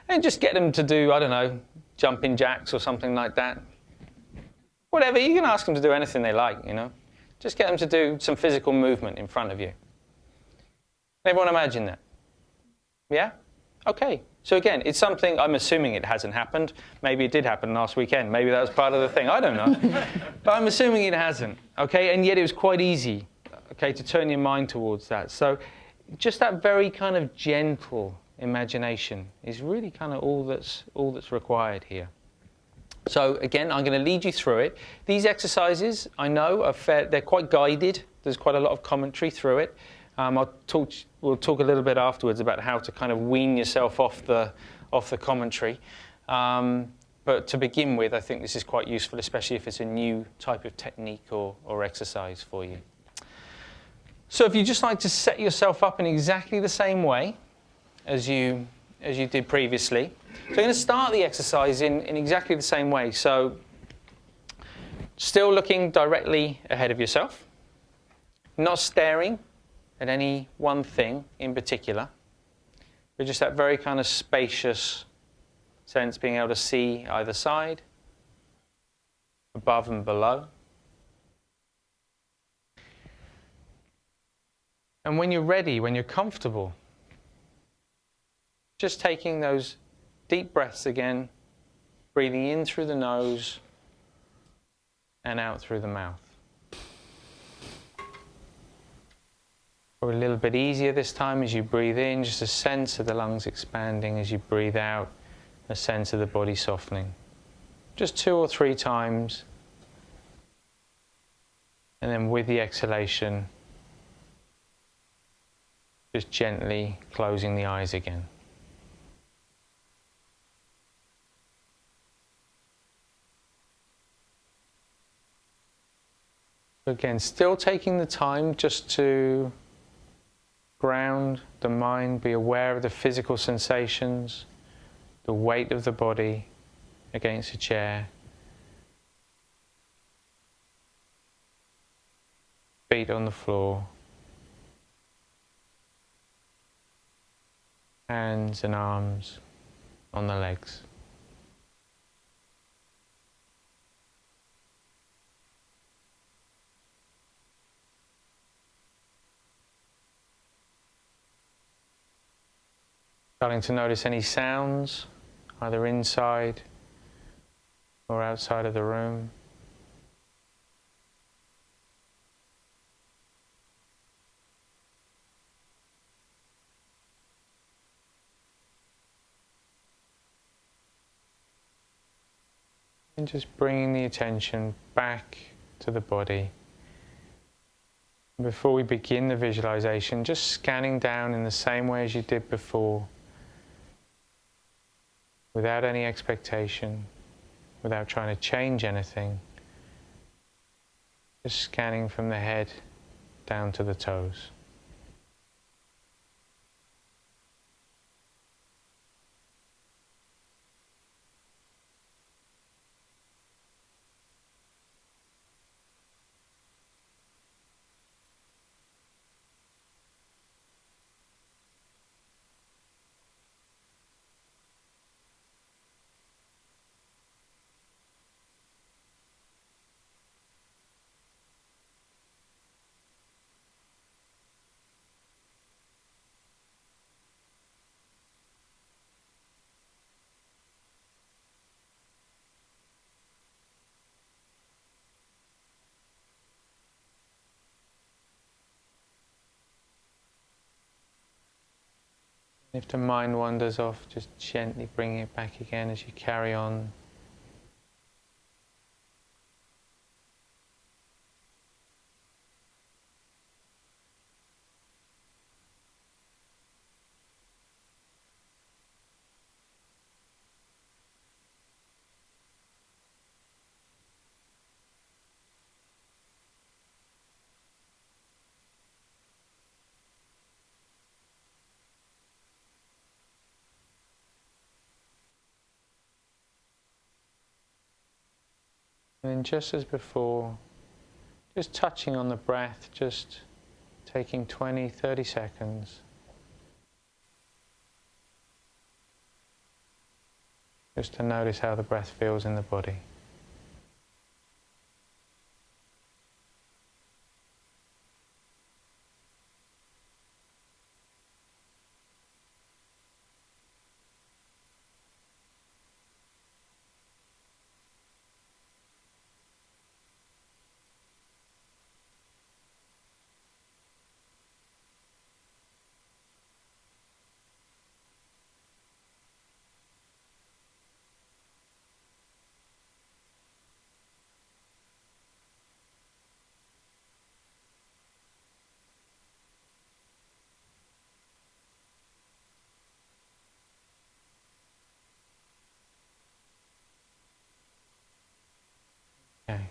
And just get them to do, I don't know, jumping jacks or something like that. Whatever, you can ask them to do anything they like, Just get them to do some physical movement in front of you. Everyone imagine that? Yeah? Okay. So again, it's something, I'm assuming it hasn't happened. Maybe it did happen last weekend. Maybe that was part of the thing. I don't know. But I'm assuming it hasn't. Okay? And yet it was quite easy, okay, to turn your mind towards that. So just that very kind of gentle imagination is really kind of all that's required here. So again, I'm going to lead you through it. These exercises, I know, they're quite guided. There's quite a lot of commentary through it. We'll talk a little bit afterwards about how to kind of wean yourself off the commentary. But to begin with, I think this is quite useful, especially if it's a new type of technique or exercise for you. So if you just like to set yourself up in exactly the same way as you did previously. So you're going to start the exercise in exactly the same way. So Still looking directly ahead of yourself, not staring at any one thing in particular, but just that very kind of spacious sense, being able to see either side, above and below. And when you're ready, when you're comfortable, just taking those deep breaths again, breathing in through the nose and out through the mouth. Probably a little bit easier this time as you breathe in, just a sense of the lungs expanding. As you breathe out, a sense of the body softening. Just 2 or 3 times. And then with the exhalation, just gently closing the eyes again. Again, still taking the time just to ground the mind, be aware of the physical sensations, the weight of the body against a chair, feet on the floor, hands and arms on the legs. Starting to notice any sounds, either inside or outside of the room. And just bringing the attention back to the body. Before we begin the visualization, just scanning down in the same way as you did before, without any expectation, without trying to change anything, just scanning from the head down to the toes. If the mind wanders off, just gently bring it back again as you carry on. And then just as before, just touching on the breath, just taking 20, 30 seconds. Just to notice how the breath feels in the body. Okay.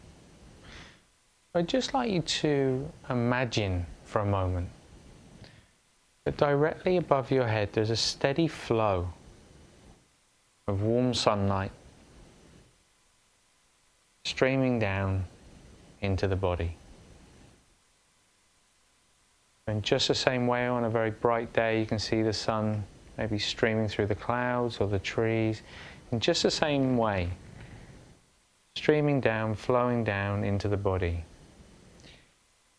I'd just like you to imagine for a moment that directly above your head there's a steady flow of warm sunlight streaming down into the body. In just the same way, on a very bright day, you can see the sun maybe streaming through the clouds or the trees. In just the same way, streaming down, flowing down into the body.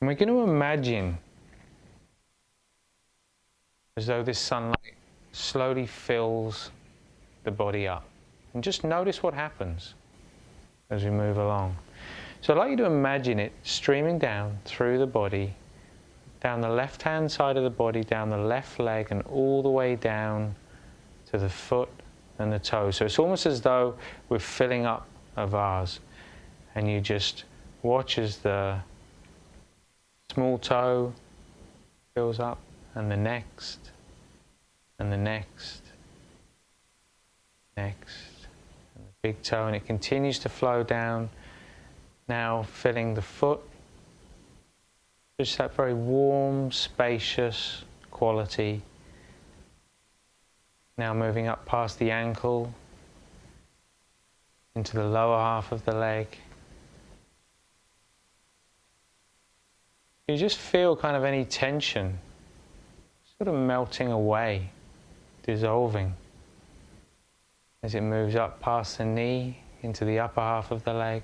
And we're going to imagine as though this sunlight slowly fills the body up. And just notice what happens as we move along. So I'd like you to imagine it streaming down through the body, down the left-hand side of the body, down the left leg, and all the way down to the foot and the toe. So it's almost as though we're filling up a vase, and you just watch as the small toe fills up, and the next, and the next, and the big toe, and it continues to flow down, now filling the foot. Just that very warm, spacious quality. Now moving up past the ankle, into the lower half of the leg. You just feel kind of any tension sort of melting away, dissolving, as it moves up past the knee, into the upper half of the leg.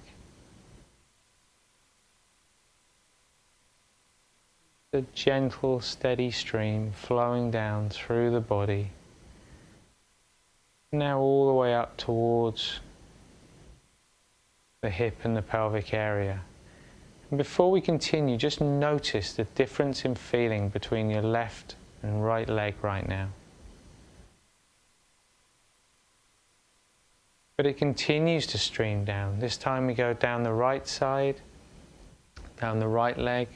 The gentle, steady stream flowing down through the body. Now all the way up towards the hip and the pelvic area. And before we continue, just notice the difference in feeling between your left and right leg right now. But it continues to stream down. This time we go down the right side, down the right leg,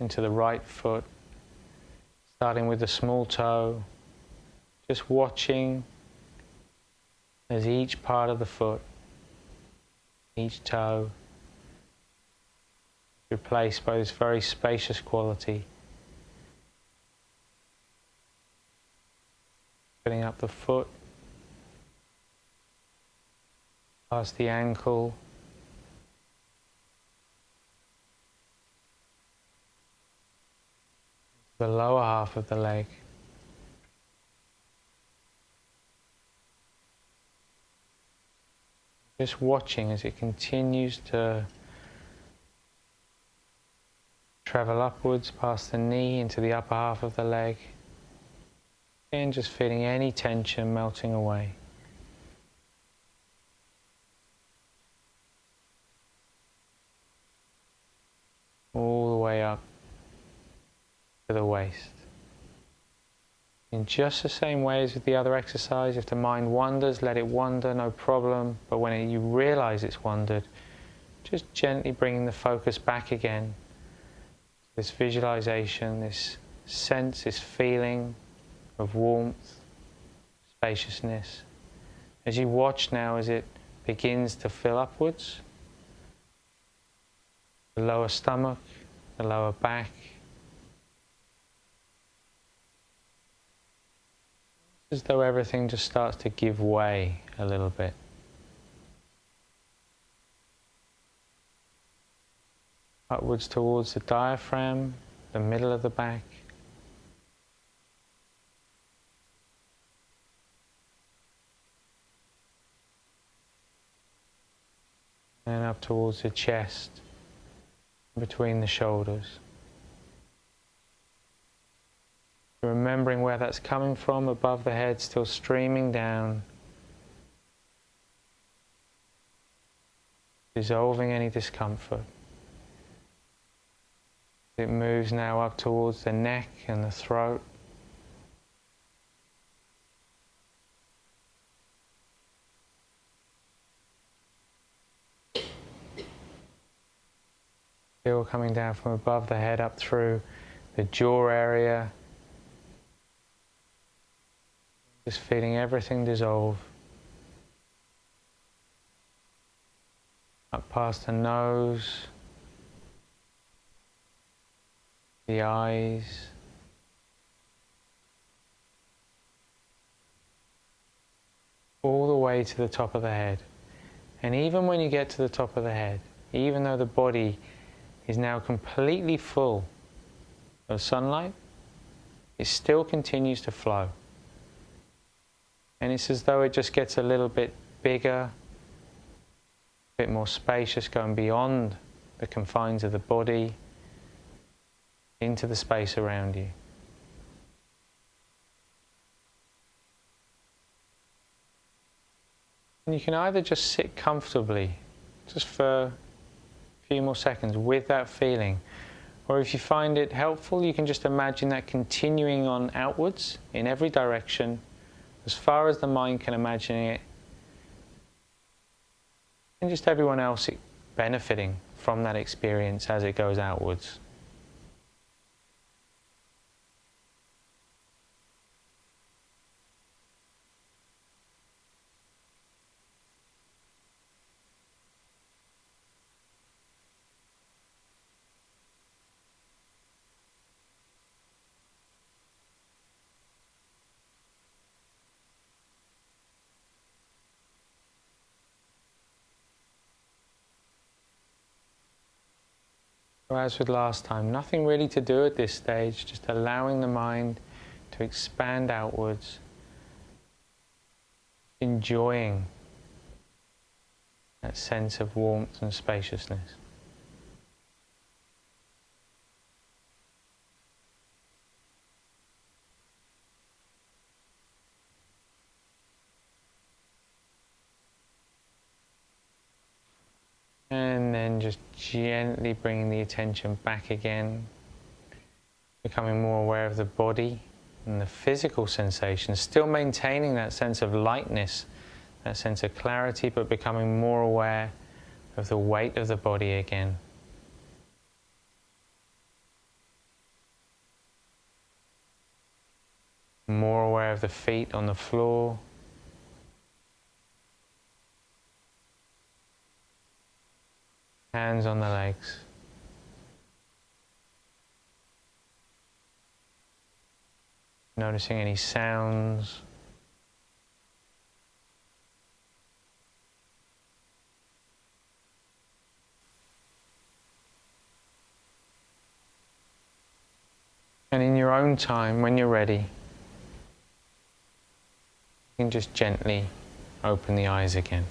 into the right foot, starting with the small toe, just watching as each part of the foot, each toe, replaced by this very spacious quality, filling up the foot, past the ankle, the lower half of the leg. Just watching as it continues to travel upwards past the knee into the upper half of the leg. And just feeling any tension melting away. All the way up to the waist. In just the same way as with the other exercise, if the mind wanders, let it wander, no problem. But when you realize it's wandered, just gently bringing the focus back again. This visualization, this sense, this feeling of warmth, spaciousness. As you watch now as it begins to fill upwards, the lower stomach, the lower back, as though everything just starts to give way a little bit. Upwards towards the diaphragm, the middle of the back. And up towards the chest, between the shoulders. Remembering where that's coming from, above the head, still streaming down, dissolving any discomfort. It moves now up towards the neck and the throat. Still coming down from above the head up through the jaw area. Just feeling everything dissolve. Up past the nose, the eyes, all the way to the top of the head. And even when you get to the top of the head, even though the body is now completely full of sunlight, it still continues to flow. And it's as though it just gets a little bit bigger, a bit more spacious, going beyond the confines of the body into the space around you. And you can either just sit comfortably, just for a few more seconds with that feeling, or if you find it helpful, you can just imagine that continuing on outwards in every direction, as far as the mind can imagine it, and just everyone else benefiting from that experience as it goes outwards. As with last time, nothing really to do at this stage, just allowing the mind to expand outwards, enjoying that sense of warmth and spaciousness. And then just gently bringing the attention back again, becoming more aware of the body and the physical sensations, still maintaining that sense of lightness, that sense of clarity, but becoming more aware of the weight of the body again. More aware of the feet on the floor. Hands on the legs. Noticing any sounds. And in your own time, when you're ready, you can just gently open the eyes again.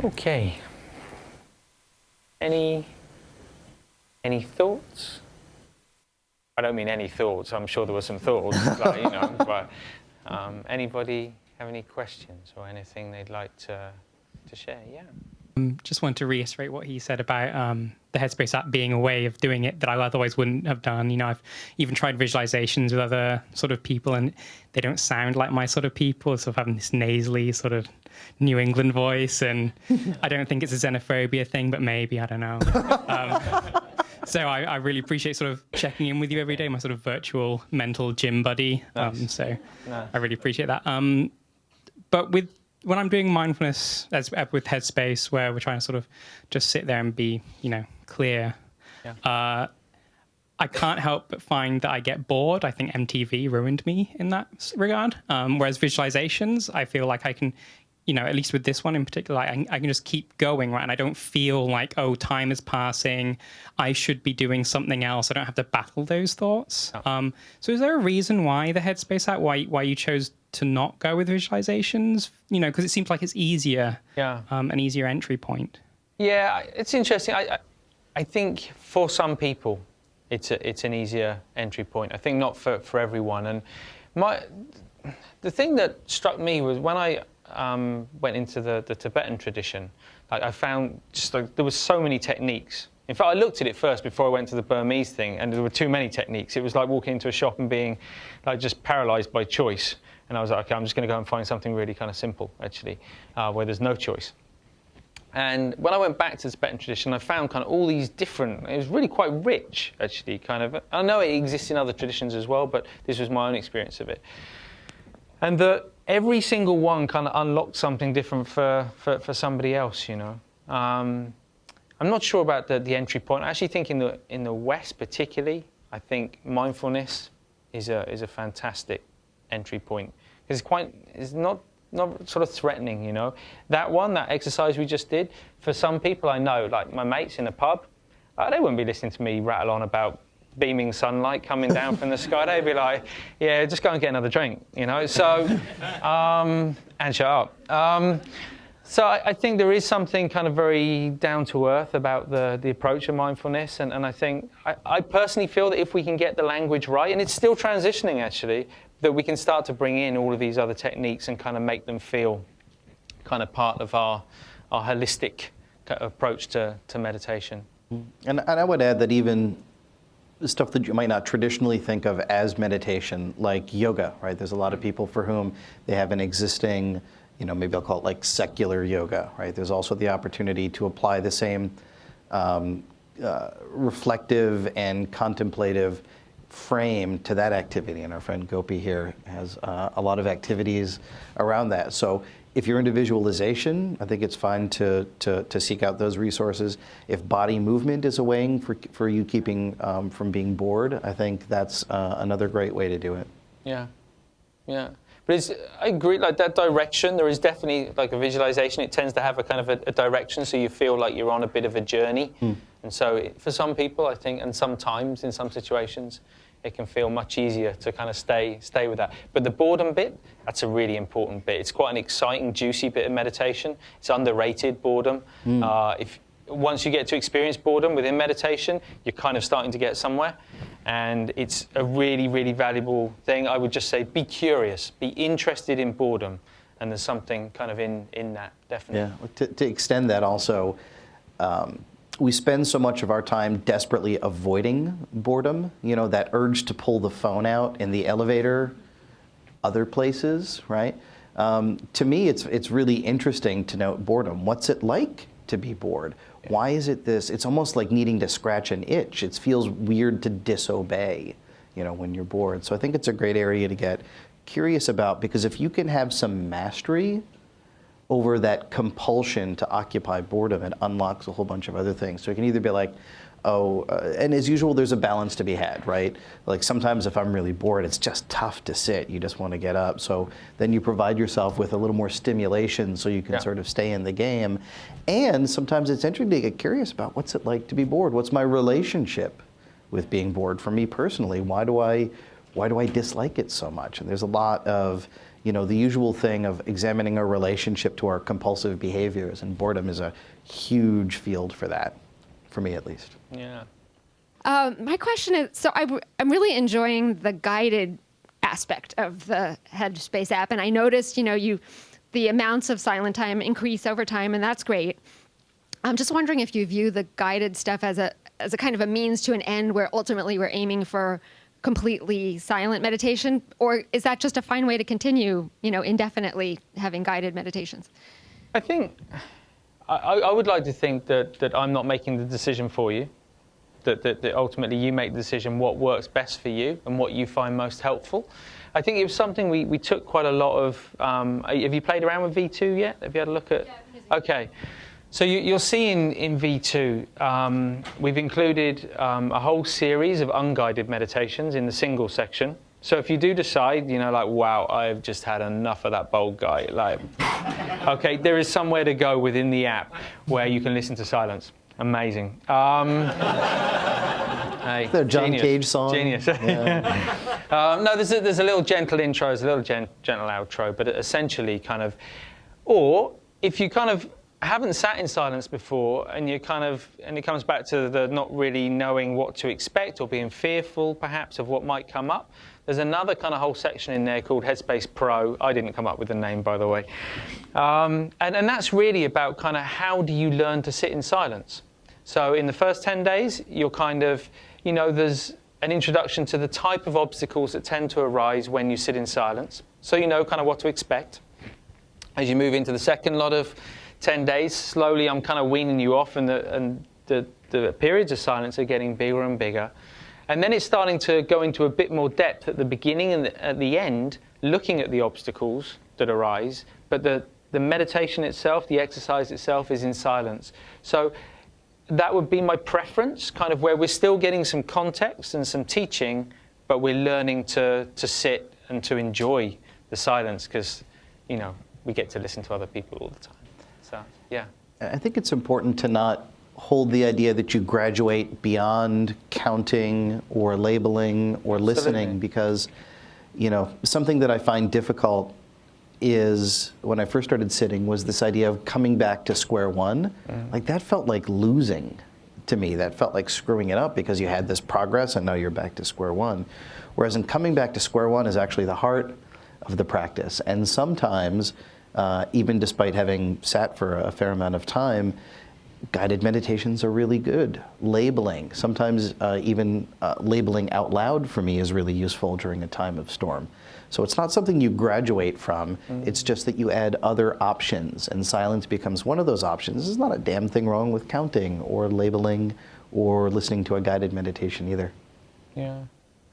Okay. Any thoughts? I don't mean any thoughts. I'm sure there were some thoughts, like, you know. But anybody have any questions or anything they'd like to share? Yeah. Just want to reiterate what he said about the Headspace app being a way of doing it that I otherwise wouldn't have done. You know, I've even tried visualizations with other sort of people, and they don't sound like my sort of people. So having this nasally sort of New England voice, and I don't think it's a xenophobia thing, but maybe, I don't know. So I really appreciate sort of checking in with you every day, my sort of virtual mental gym buddy. Nice. Nice. Nice. I really appreciate that. But when I'm doing mindfulness with Headspace, where we're trying to sort of just sit there and be, you know, clear, Yeah. I can't help but find that I get bored. I think MTV ruined me in that regard. Whereas visualizations, I feel like I can, you know, at least with this one in particular, I can just keep going, right? And I don't feel like, oh, time is passing, I should be doing something else. I don't have to battle those thoughts. Oh. So is there a reason why the Headspace app, why you chose to not go with visualizations? You know, because it seems like it's easier, an easier entry point. Yeah, it's interesting. I think for some people, it's an easier entry point. I think not for everyone. And the thing that struck me was when I went into the Tibetan tradition, like I found just like there were so many techniques. In fact, I looked at it first before I went to the Burmese thing, and there were too many techniques. It was like walking into a shop and being like just paralyzed by choice. And I was like, okay, I'm just going to go and find something really kind of simple, actually, where there's no choice. And when I went back to the Tibetan tradition, I found kind of all these different, it was really quite rich, actually, kind of. I know it exists in other traditions as well, but this was my own experience of it. And that every single one kind of unlocked something different for somebody else, you know. I'm not sure about the entry point. I actually think in the West particularly, I think mindfulness is a fantastic entry point. It's not sort of threatening, you know. That exercise we just did, for some people I know, like my mates in a pub, they wouldn't be listening to me rattle on about beaming sunlight coming down from the sky. They'd be like, yeah, just go and get another drink, you know. So, and shut up. So I think there is something kind of very down to earth about the approach of mindfulness, and I think I personally feel that if we can get the language right, and it's still transitioning actually, that we can start to bring in all of these other techniques and kind of make them feel kind of part of our holistic approach to meditation. And I would add that even stuff that you might not traditionally think of as meditation, like yoga, right? There's a lot of people for whom they have an existing, you know, maybe I'll call it like secular yoga, right? There's also the opportunity to apply the same reflective and contemplative frame to that activity. And our friend Gopi here has a lot of activities around that. So if you're into visualization, I think it's fine to seek out those resources. If body movement is a way for you keeping from being bored, I think that's another great way to do it. Yeah, yeah. But I agree, like that direction, there is definitely like a visualization. It tends to have a kind of a direction, so you feel like you're on a bit of a journey. And so for some people, I think, and sometimes in some situations, it can feel much easier to kind of stay with that. But the boredom bit, that's a really important bit. It's quite an exciting, juicy bit of meditation. It's underrated, boredom. Once you get to experience boredom within meditation, you're kind of starting to get somewhere. And it's a really, really valuable thing. I would just say be curious, be interested in boredom. And there's something kind of in that, definitely. Yeah, to extend that also, we spend so much of our time desperately avoiding boredom. You know, that urge to pull the phone out in the elevator, other places, right? To me, it's really interesting to note boredom. What's it like to be bored? Why is it this? It's almost like needing to scratch an itch. It feels weird to disobey, you know, when you're bored. So I think it's a great area to get curious about, because if you can have some mastery over that compulsion to occupy boredom, it unlocks a whole bunch of other things. So it can either be like, and as usual, there's a balance to be had, right? Like sometimes if I'm really bored, it's just tough to sit. You just want to get up. So then you provide yourself with a little more stimulation so you can sort of stay in the game. And sometimes it's interesting to get curious about what's it like to be bored? What's my relationship with being bored? For me personally, why do I dislike it so much? And there's a lot of, you know, the usual thing of examining our relationship to our compulsive behaviors, and boredom is a huge field for that. For me, at least. Yeah. My question is, so I'm really enjoying the guided aspect of the Headspace app, and I noticed, you know, the amounts of silent time increase over time, and that's great. I'm just wondering if you view the guided stuff as a kind of a means to an end, where ultimately we're aiming for completely silent meditation, or is that just a fine way to continue, you know, indefinitely having guided meditations? I think. I would like to think that I'm not making the decision for you, that ultimately you make the decision what works best for you and what you find most helpful. I think it was something we took quite a lot of. Have you played around with V2 yet? Have you had a look at? Yeah. Okay. So you'll see in V2, we've included a whole series of unguided meditations in the single section. So if you do decide, you know, like, wow, I've just had enough of that bold guy, like, okay, there is somewhere to go within the app where you can listen to silence. Amazing. Hey, the John genius. Cage song. Genius. Yeah. No, there's a little gentle intro, there's a little gentle outro, but essentially kind of, or if you kind of haven't sat in silence before and you kind of, and it comes back to the not really knowing what to expect or being fearful perhaps of what might come up, there's another kind of whole section in there called Headspace Pro. I didn't come up with the name, by the way. And that's really about kind of how do you learn to sit in silence. So in the first 10 days, you're kind of, you know, there's an introduction to the type of obstacles that tend to arise when you sit in silence. So you know kind of what to expect. As you move into the second lot of 10 days, slowly I'm kind of weaning you off, and the periods of silence are getting bigger and bigger. And then it's starting to go into a bit more depth at the beginning and at the end, looking at the obstacles that arise. But the meditation itself, the exercise itself is in silence. So that would be my preference, kind of where we're still getting some context and some teaching, but we're learning to sit and to enjoy the silence, because, you know, we get to listen to other people all the time. So, yeah. I think it's important to not hold the idea that you graduate beyond counting or labeling or listening. Absolutely. Because, you know, something that I find difficult is, when I first started sitting, was this idea of coming back to square one. Like, that felt like losing to me. That felt like screwing it up, because you had this progress and now you're back to square one. Whereas in coming back to square one is actually the heart of the practice. And sometimes, even despite having sat for a fair amount of time, guided meditations are really good. Labeling, sometimes even labeling out loud for me is really useful during a time of storm. So it's not something you graduate from, it's just that you add other options, and silence becomes one of those options. There's not a damn thing wrong with counting or labeling or listening to a guided meditation either. Yeah.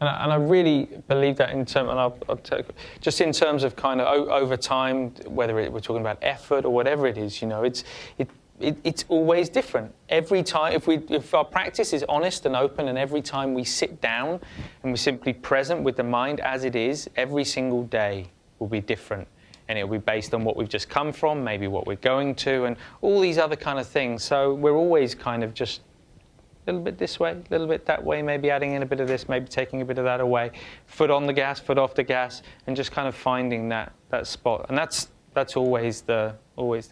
And I really believe that in terms, and I'll tell, just in terms of kind of over time, whether we're talking about effort or whatever it is, you know, it's always different. Every time, if our practice is honest and open, and every time we sit down and we're simply present with the mind as it is, every single day will be different. And it'll be based on what we've just come from, maybe what we're going to, and all these other kind of things. So we're always kind of just a little bit this way, a little bit that way, maybe adding in a bit of this, maybe taking a bit of that away, foot on the gas, foot off the gas, and just kind of finding that spot. And that's always the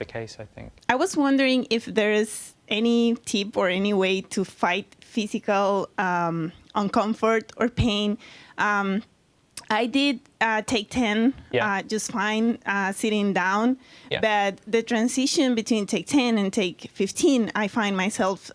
case, I think. I was wondering if there is any tip or any way to fight physical uncomfort or pain. I did take 10 just fine sitting down, but the transition between take 10 and take 15, I find myself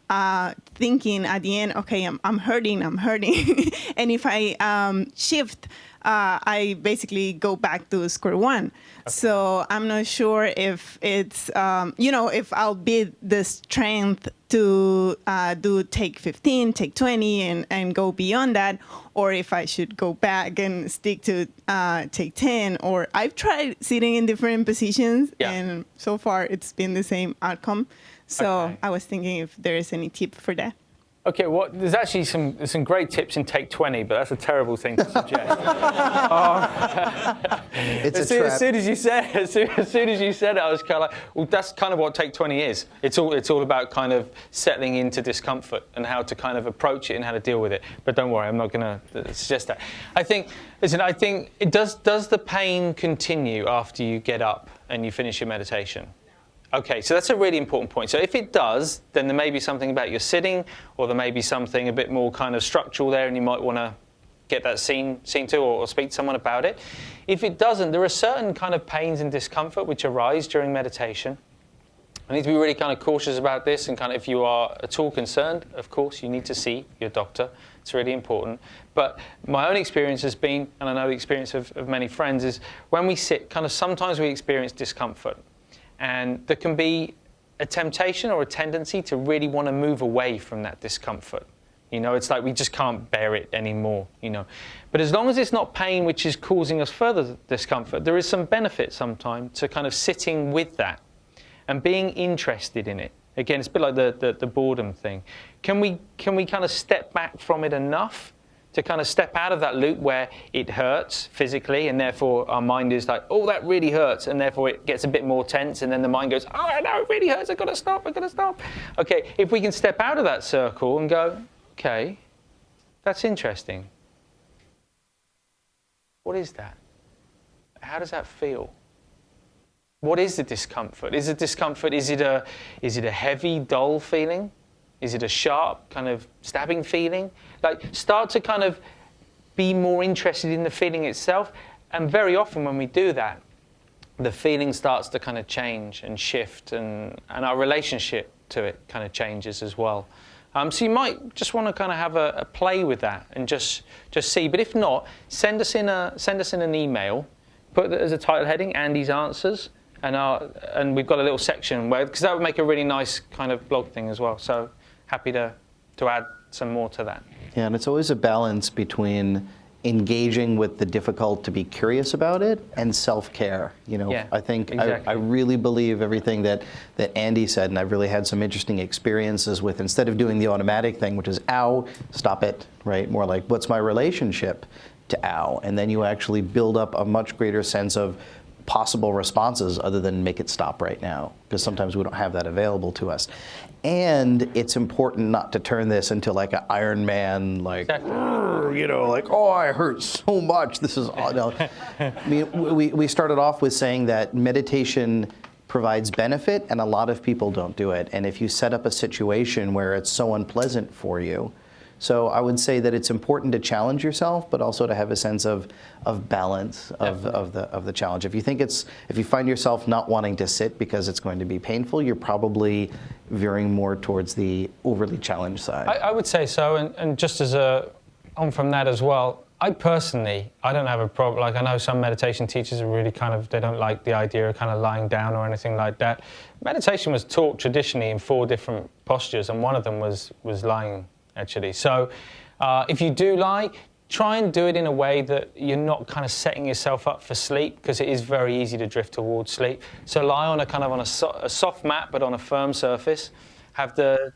thinking at the end, okay, I'm hurting. And if I shift, I basically go back to square one. Okay. So I'm not sure if it's, if I'll be the strength to do take 15, take 20 and go beyond that, or if I should go back and stick to take 10. Or I've tried sitting in different positions, and so far it's been the same outcome. So I was thinking if there is any tip for that. Okay, well, there's actually some great tips in take 20, but that's a terrible thing to suggest. It's a trap. As soon as you said it, I was kind of like, well, that's kind of what take 20 is. It's all about kind of settling into discomfort and how to kind of approach it and how to deal with it. But don't worry, I'm not going to suggest that. I think it does the pain continue after you get up and you finish your meditation? Okay, so that's a really important point. So if it does, then there may be something about your sitting, or there may be something a bit more kind of structural there, and you might want to get that seen to, or speak to someone about it. If it doesn't, there are certain kind of pains and discomfort which arise during meditation. I need to be really kind of cautious about this, and kind of if you are at all concerned, of course, you need to see your doctor. It's really important. But my own experience has been, and I know the experience of many friends, is when we sit, kind of sometimes we experience discomfort. And there can be a temptation or a tendency to really want to move away from that discomfort. You know, it's like we just can't bear it anymore, you know. But as long as it's not pain which is causing us further discomfort, there is some benefit sometimes to kind of sitting with that and being interested in it. Again, it's a bit like the boredom thing. Can we kind of step back from it enough to kind of step out of that loop where it hurts physically, and therefore our mind is like, oh, that really hurts, and therefore it gets a bit more tense, and then the mind goes, oh, no, it really hurts, I've got to stop. Okay, if we can step out of that circle and go, okay, that's interesting. What is that? How does that feel? What is the discomfort? Is it a heavy, dull feeling? Is it a sharp, kind of stabbing feeling? Like, start to kind of be more interested in the feeling itself. And very often when we do that, the feeling starts to kind of change and shift, and our relationship to it kind of changes as well. So you might just want to kind of have a play with that and just see. But if not, send us in an email, put it as a title heading, Andy's Answers, and we've got a little section where, because that would make a really nice kind of blog thing as well. So happy to add some more to that. Yeah, and it's always a balance between engaging with the difficult to be curious about it, and self-care. You know, Yeah, I think exactly. I really believe everything that Andy said, and I've really had some interesting experiences with, instead of doing the automatic thing, which is ow, stop it, right? More like, what's my relationship to ow? And then you actually build up a much greater sense of possible responses other than make it stop right now, because sometimes we don't have that available to us. And it's important not to turn this into like an Iron Man, like, Exactly. you know, like, oh, I hurt so much. This is, oh, no. I mean, we started off with saying that meditation provides benefit, and a lot of people don't do it. And if you set up a situation where it's so unpleasant for you, so I would say that it's important to challenge yourself, but also to have a sense of balance of the challenge. If you find yourself not wanting to sit because it's going to be painful, you're probably veering more towards the overly challenged side. I would say so, and just as on from that as well, I don't have a problem. Like, I know some meditation teachers are really they don't like the idea of kind of lying down or anything like that. Meditation was taught traditionally in 4 different postures, and one of them was lying, actually. So if you do lie, try and do it in a way that you're not kind of setting yourself up for sleep, because it is very easy to drift towards sleep. So lie on a soft mat, but on a firm surface. Have the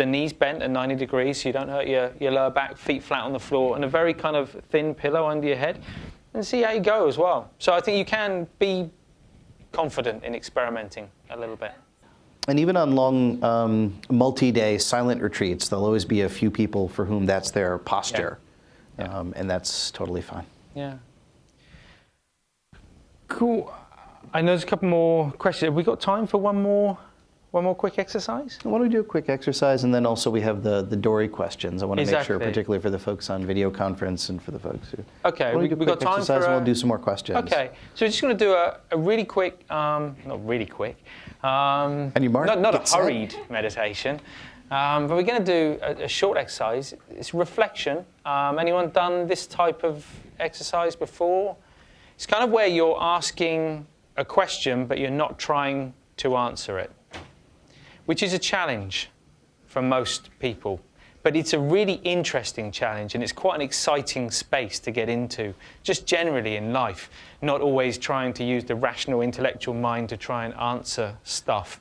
knees bent at 90 degrees so you don't hurt your lower back, feet flat on the floor, and a very kind of thin pillow under your head, and see how you go as well. So I think you can be confident in experimenting a little bit. And even on long multi-day silent retreats, there'll always be a few people for whom that's their posture. Yeah. And that's totally fine. Yeah. Cool. I know there's a couple more questions. Have we got time for one more quick exercise? Why don't we do a quick exercise, and then also we have the Dory questions. I want to make sure, Exactly. particularly for the folks on video conference and for the folks who... Okay, Why don't we do a we've got quick time exercise for and we'll do some more questions. Okay, so we're just going to do a really quick, not really quick, And you mark, not a get set. hurried meditation, but we're going to do a short exercise. It's reflection. Anyone done this type of exercise before? It's kind of where you're asking a question, but you're not trying to answer it, which is a challenge for most people. But it's a really interesting challenge, and it's quite an exciting space to get into, just generally in life, not always trying to use the rational intellectual mind to try and answer stuff.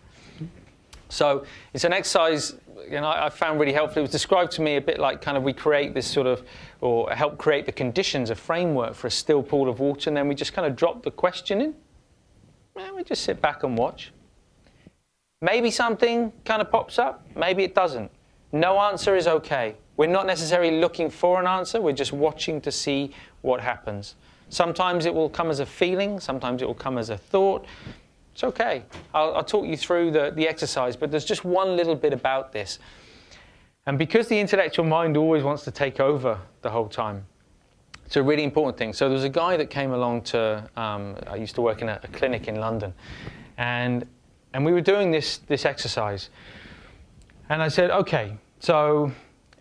So it's an exercise I found really helpful. It was described to me a bit like we create this sort of, or help create the conditions, a framework for a still pool of water, and then we just kind of drop the question in, and we just sit back and watch. Maybe something kind of pops up, maybe it doesn't. No answer is okay. We're not necessarily looking for an answer, we're just watching to see what happens. Sometimes it will come as a feeling, sometimes it will come as a thought. It's okay. I'll talk you through the exercise, but there's just one little bit about this. And because the intellectual mind always wants to take over the whole time, it's a really important thing. So there was a guy that came along to, I used to work in a clinic in London, and we were doing this exercise. And I said, okay, so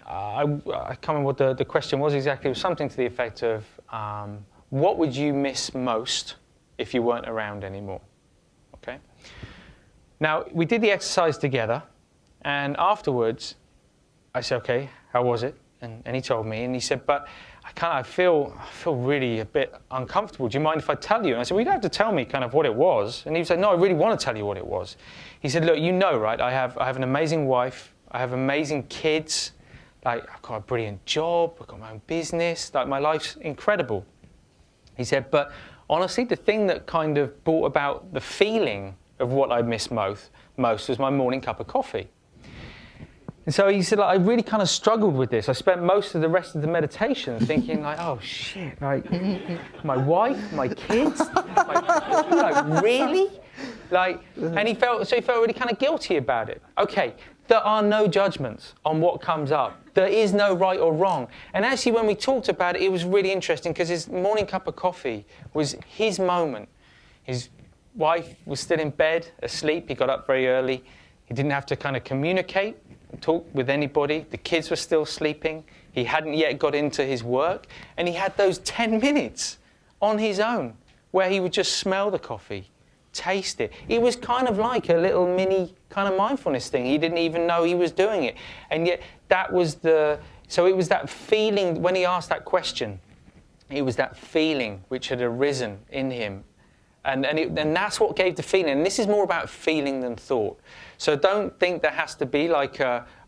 I can't remember what the question was exactly. It was something to the effect of, what would you miss most if you weren't around anymore? Okay. Now, we did the exercise together, and afterwards, I said, okay, how was it? And he told me, and he said, but I feel really a bit uncomfortable. Do you mind if I tell you? And I said, well, you don't have to tell me kind of what it was. And he said, no, I really want to tell you what it was. He said, look, you know, right, I have an amazing wife, I have amazing kids, I've got a brilliant job, I've got my own business, my life's incredible. He said, but honestly, the thing that kind of brought about the feeling of what I miss most was my morning cup of coffee. And so he said, I really kind of struggled with this. I spent most of the rest of the meditation thinking oh shit, my wife, my kids, really? And he felt really kind of guilty about it. Okay, there are no judgments on what comes up. There is no right or wrong. And actually, when we talked about it, it was really interesting because his morning cup of coffee was his moment. His wife was still in bed, asleep. He got up very early. He didn't have to kind of communicate, talk with anybody. The kids were still sleeping. He hadn't yet got into his work. And he had those 10 minutes on his own where he would just smell the coffee, taste it. It was kind of like a little mini kind of mindfulness thing. He didn't even know he was doing it. And yet that was so it was that feeling when he asked that question, It was that feeling which had arisen in him. And that's what gave the feeling. And this is more about feeling than thought. So don't think there has to be like,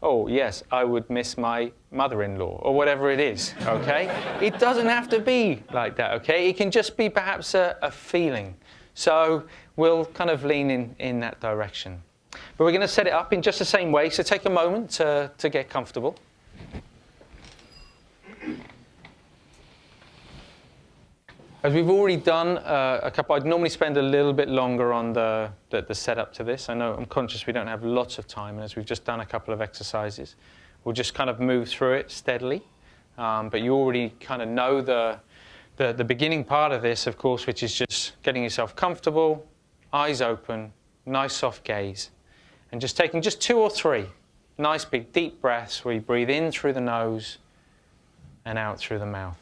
oh, yes, I would miss my mother-in-law, or whatever it is, okay? It doesn't have to be like that, okay? It can just be perhaps a feeling. So we'll kind of lean in that direction. But we're going to set it up in just the same way. So take a moment to get comfortable. As we've already done a couple, I'd normally spend a little bit longer on the setup to this. I know I'm conscious we don't have lots of time, and as we've just done a couple of exercises, we'll just kind of move through it steadily. But you already kind of know the beginning part of this, of course, which is just getting yourself comfortable, eyes open, nice soft gaze, and just taking just 2 or 3 nice big deep breaths where you breathe in through the nose and out through the mouth.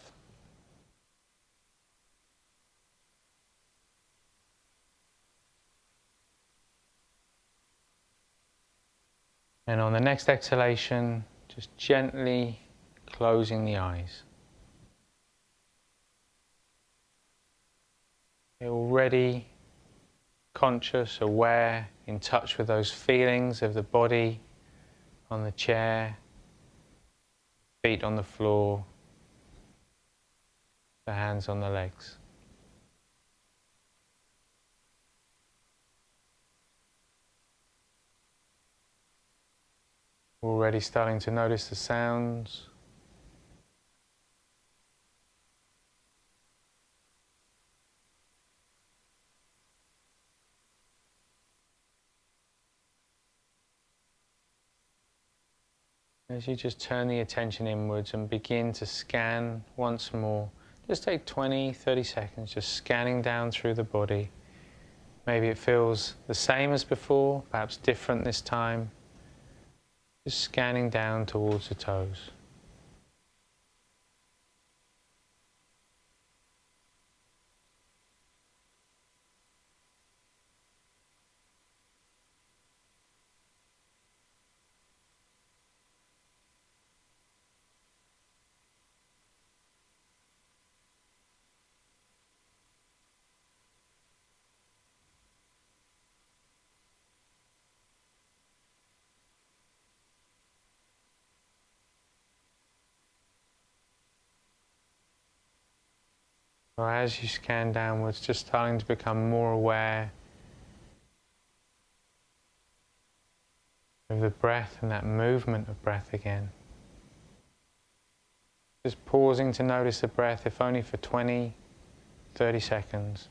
And on the next exhalation, just gently closing the eyes. You're already conscious, aware, in touch with those feelings of the body on the chair, feet on the floor, the hands on the legs. Already starting to notice the sounds. As you just turn the attention inwards and begin to scan once more, just take 20, 30 seconds just scanning down through the body. Maybe it feels the same as before, perhaps different this time. Just scanning down towards the toes. Or as you scan downwards, just starting to become more aware of the breath and that movement of breath again. Just pausing to notice the breath, if only for 20, 30 seconds.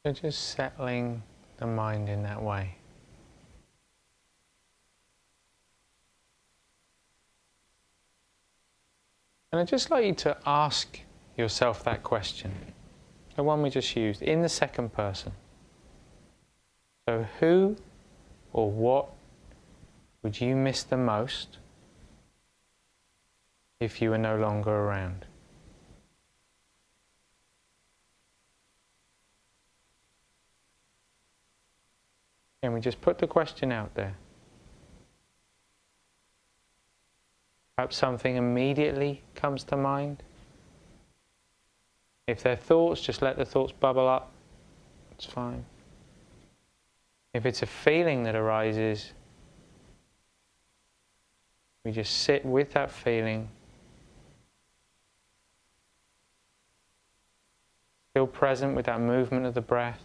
So just settling the mind in that way. And I'd just like you to ask yourself that question, the one we just used, in the second person. So who or what would you miss the most if you were no longer around? And we just put the question out there. Perhaps something immediately comes to mind. If they're thoughts, just let the thoughts bubble up. It's fine. If it's a feeling that arises, we just sit with that feeling. Still present with that movement of the breath.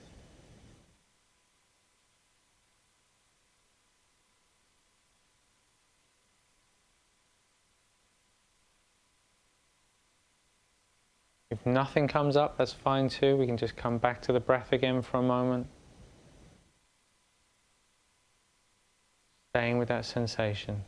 If nothing comes up, that's fine too. We can just come back to the breath again for a moment. Staying with that sensation.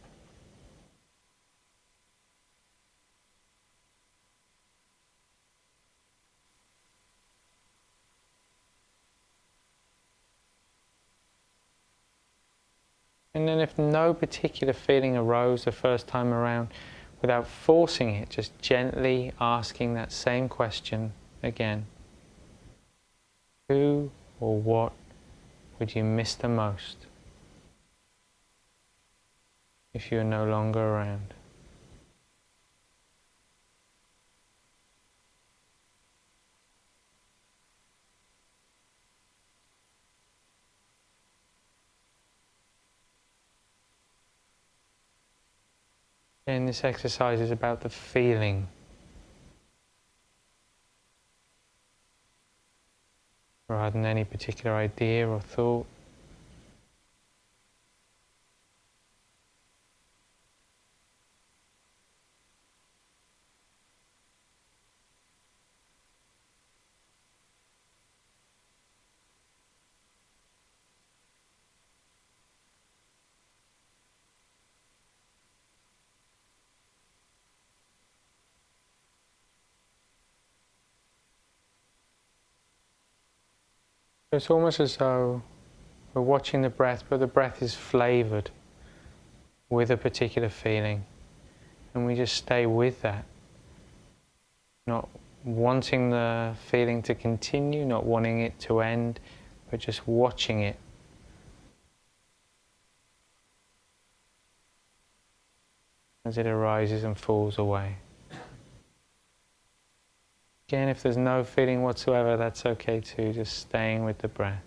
And then if no particular feeling arose the first time around, without forcing it, just gently asking that same question again. Who or what would you miss the most if you are no longer around? And this exercise is about the feeling rather than any particular idea or thought. It's almost as though we're watching the breath, but the breath is flavoured with a particular feeling. And we just stay with that. Not wanting the feeling to continue, not wanting it to end, but just watching it. As it arises and falls away. Again, if there's no feeling whatsoever, that's okay too, just staying with the breath.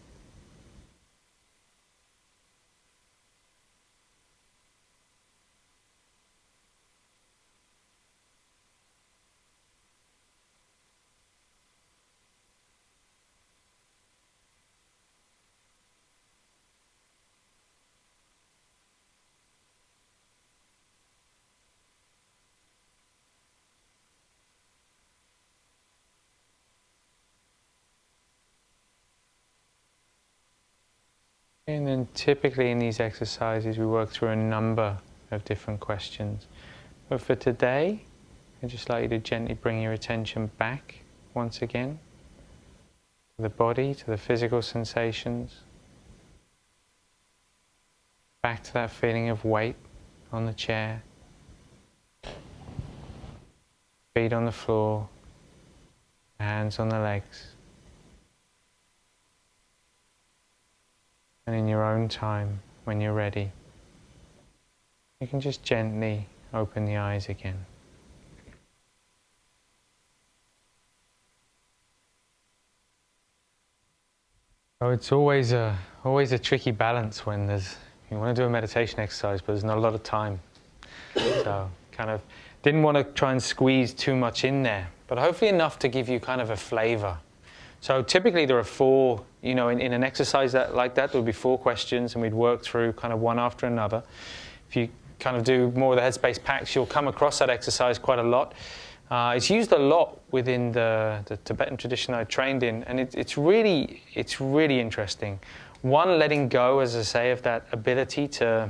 And then typically in these exercises we work through a number of different questions. But for today, I'd just like you to gently bring your attention back once again to the body, to the physical sensations, back to that feeling of weight on the chair, feet on the floor, hands on the legs. And in your own time, when you're ready, you can just gently open the eyes again. Oh, it's always a tricky balance when you want to do a meditation exercise, but there's not a lot of time. So kind of didn't want to try and squeeze too much in there, but hopefully enough to give you kind of a flavor. So typically there are four, in an exercise like that, there would be 4 questions and we'd work through kind of one after another. If you kind of do more of the Headspace packs, you'll come across that exercise quite a lot. It's used a lot within the Tibetan tradition I trained in, and it's really interesting. One, letting go, as I say, of that ability to,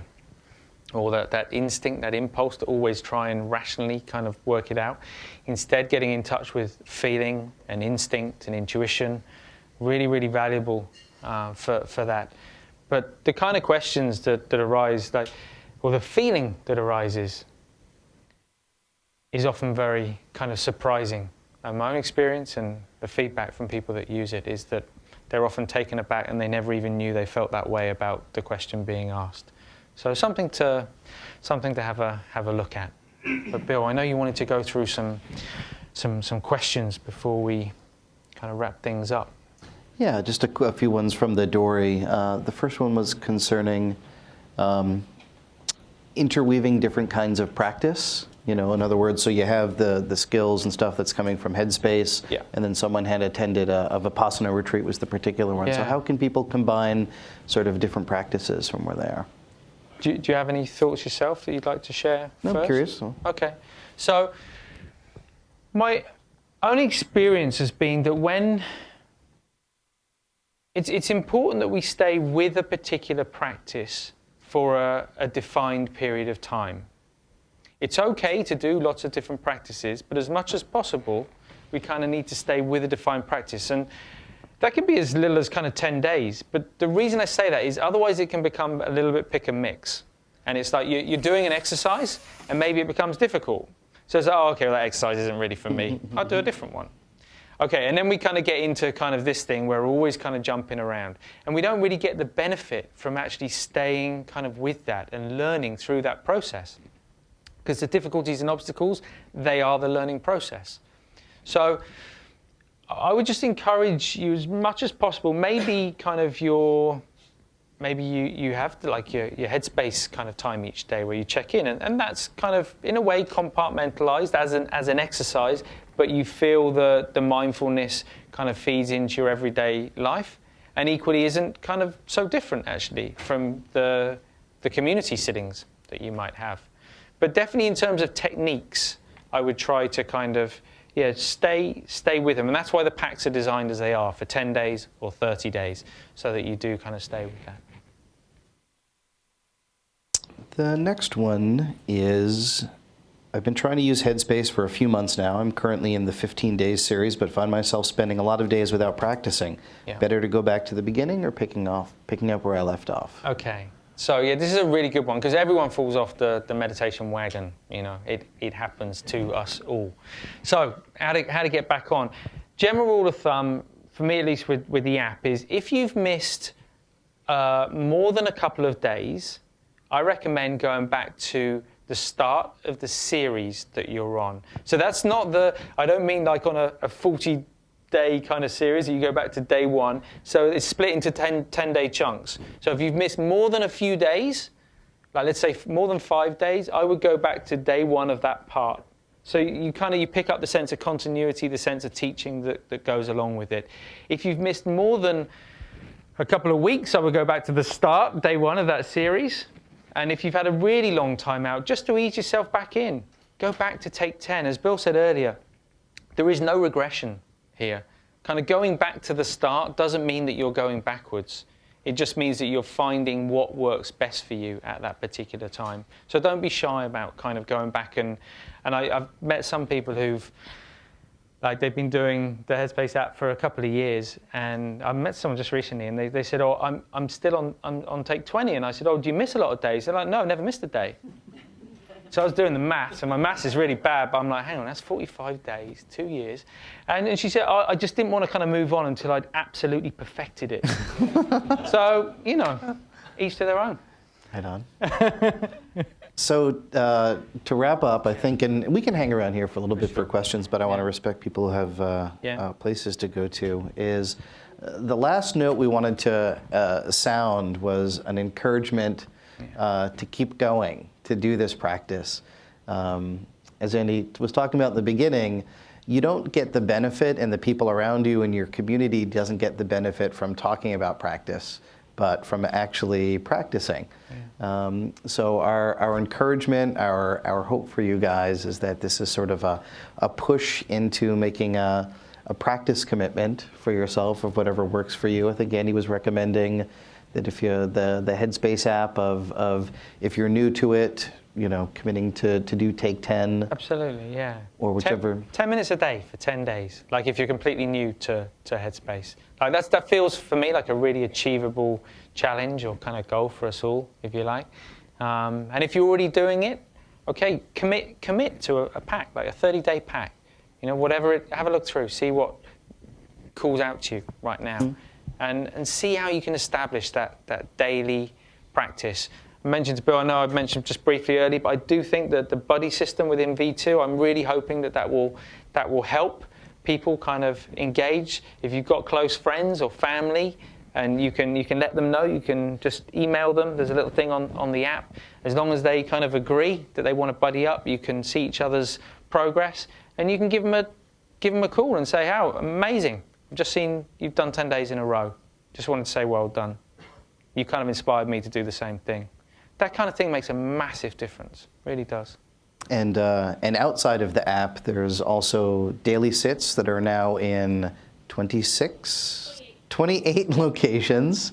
or that instinct, that impulse to always try and rationally kind of work it out. Instead, getting in touch with feeling and instinct and intuition, really valuable for that. But the kind of questions that arise, or the feeling that arises, is often very kind of surprising. My own experience and the feedback from people that use it is that they're often taken aback and they never even knew they felt that way about the question being asked. So something to have a look at. But Bill, I know you wanted to go through some questions before we kind of wrap things up. Yeah, just a few ones from the dory. The first one was concerning interweaving different kinds of practice. In other words, so you have the skills and stuff that's coming from Headspace, Yeah. and then someone had attended a Vipassana retreat was the particular one. Yeah. So how can people combine sort of different practices from where they are? Do you have any thoughts yourself that you'd like to share No, first? I'm curious. Okay. So my own experience has been that when it's important that we stay with a particular practice for a defined period of time. It's okay to do lots of different practices, but as much as possible, we kind of need to stay with a defined practice. And That can be as little as kind of 10 days. But the reason I say that is otherwise it can become a little bit pick and mix. And it's like you're doing an exercise and maybe it becomes difficult. So it's like, oh, okay, well, that exercise isn't really for me. I'll do a different one. Okay, and then we kind of get into kind of this thing where we're always kind of jumping around. And we don't really get the benefit from actually staying kind of with that and learning through that process. Because the difficulties and obstacles, they are the learning process. So I would just encourage you as much as possible, maybe kind of maybe you have like your Headspace kind of time each day where you check in, and that's kind of in a way compartmentalized as an exercise, but you feel the mindfulness kind of feeds into your everyday life, and equally isn't kind of so different actually from the community sittings that you might have. But definitely in terms of techniques, I would try to kind of stay with them. And that's why the packs are designed as they are for 10 days or 30 days, so that you do kind of stay with that. The next one is, I've been trying to use Headspace for a few months now. I'm currently in the 15 days series, but find myself spending a lot of days without practicing. Yeah. Better to go back to the beginning or picking up where I left off? Okay. So yeah, this is a really good one because everyone falls off the meditation wagon. You know, it happens to us all. So how to get back on? General rule of thumb, for me at least with the app, is if you've missed more than a couple of days, I recommend going back to the start of the series that you're on. So that's not I don't mean like on a 40-day kind of series, you go back to day one. So it's split into 10-day chunks. So if you've missed more than a few days, like let's say more than 5 days, I would go back to day one of that part. So you pick up the sense of continuity, the sense of teaching that goes along with it. If you've missed more than a couple of weeks, I would go back to the start, day one of that series. And if you've had a really long time out, just to ease yourself back in, go back to take 10. As Bill said earlier, there is no regression here. Kind of going back to the start doesn't mean that you're going backwards. It just means that you're finding what works best for you at that particular time. So don't be shy about kind of going back. And I've met some people who've, like they've been doing the Headspace app for a couple of years, and I met someone just recently, and they said, "Oh, I'm still on take 20," and I said, "Oh, do you miss a lot of days?" They're like, "No, never missed a day." So I was doing the maths, and my maths is really bad, but I'm like, hang on, that's 45 days, 2 years. And she said, I just didn't want to kind of move on until I'd absolutely perfected it. So, you know, each to their own. Right on. So to wrap up, I think, and we can hang around here for a little bit for questions, but I want to respect people who have places to go to, is the last note we wanted to sound was an encouragement to keep going, to do this practice. As Andy was talking about in the beginning, you don't get the benefit, and the people around you and your community doesn't get the benefit from talking about practice, but from actually practicing. Yeah. So our encouragement, our hope for you guys is that this is sort of a push into making a practice commitment for yourself of whatever works for you. I think Andy was recommending that if you the Headspace app of if you're new to it, you know, committing to do take 10. Absolutely, yeah. Or whichever. 10 minutes a day for 10 days. Like if you're completely new to Headspace. Like that feels for me like a really achievable challenge or kind of goal for us all, if you like. And if you're already doing it, okay, commit to a pack, like a 30-day pack. You know, whatever have a look through, see what calls out to you right now. Mm-hmm. And see how you can establish that daily practice. I mentioned to Bill, I know I've mentioned just briefly earlier, but I do think that the buddy system within V2, I'm really hoping that will help people kind of engage. If you've got close friends or family, and you can let them know, you can just email them. There's a little thing on the app. As long as they kind of agree that they want to buddy up, you can see each other's progress, and you can give them a call and say, "How amazing! I've just seen you've done 10 days in a row. Just wanted to say well done. You kind of inspired me to do the same thing." That kind of thing makes a massive difference. Really does. And outside of the app, there's also daily sits that are now in 28 locations.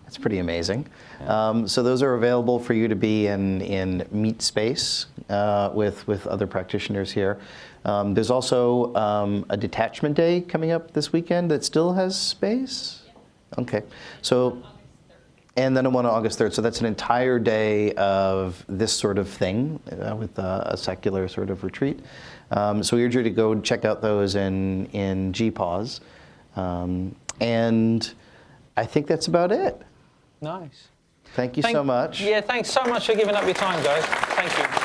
That's pretty amazing. So those are available for you to be in meet space with other practitioners here. There's also a detachment day coming up this weekend that still has space. Okay, so. And then one on August 3rd. So that's an entire day of this sort of thing with a secular sort of retreat. So we urge you to go check out those in GPAWS. And I think that's about it. Nice. Thank you so much. Yeah, thanks so much for giving up your time, guys. Thank you.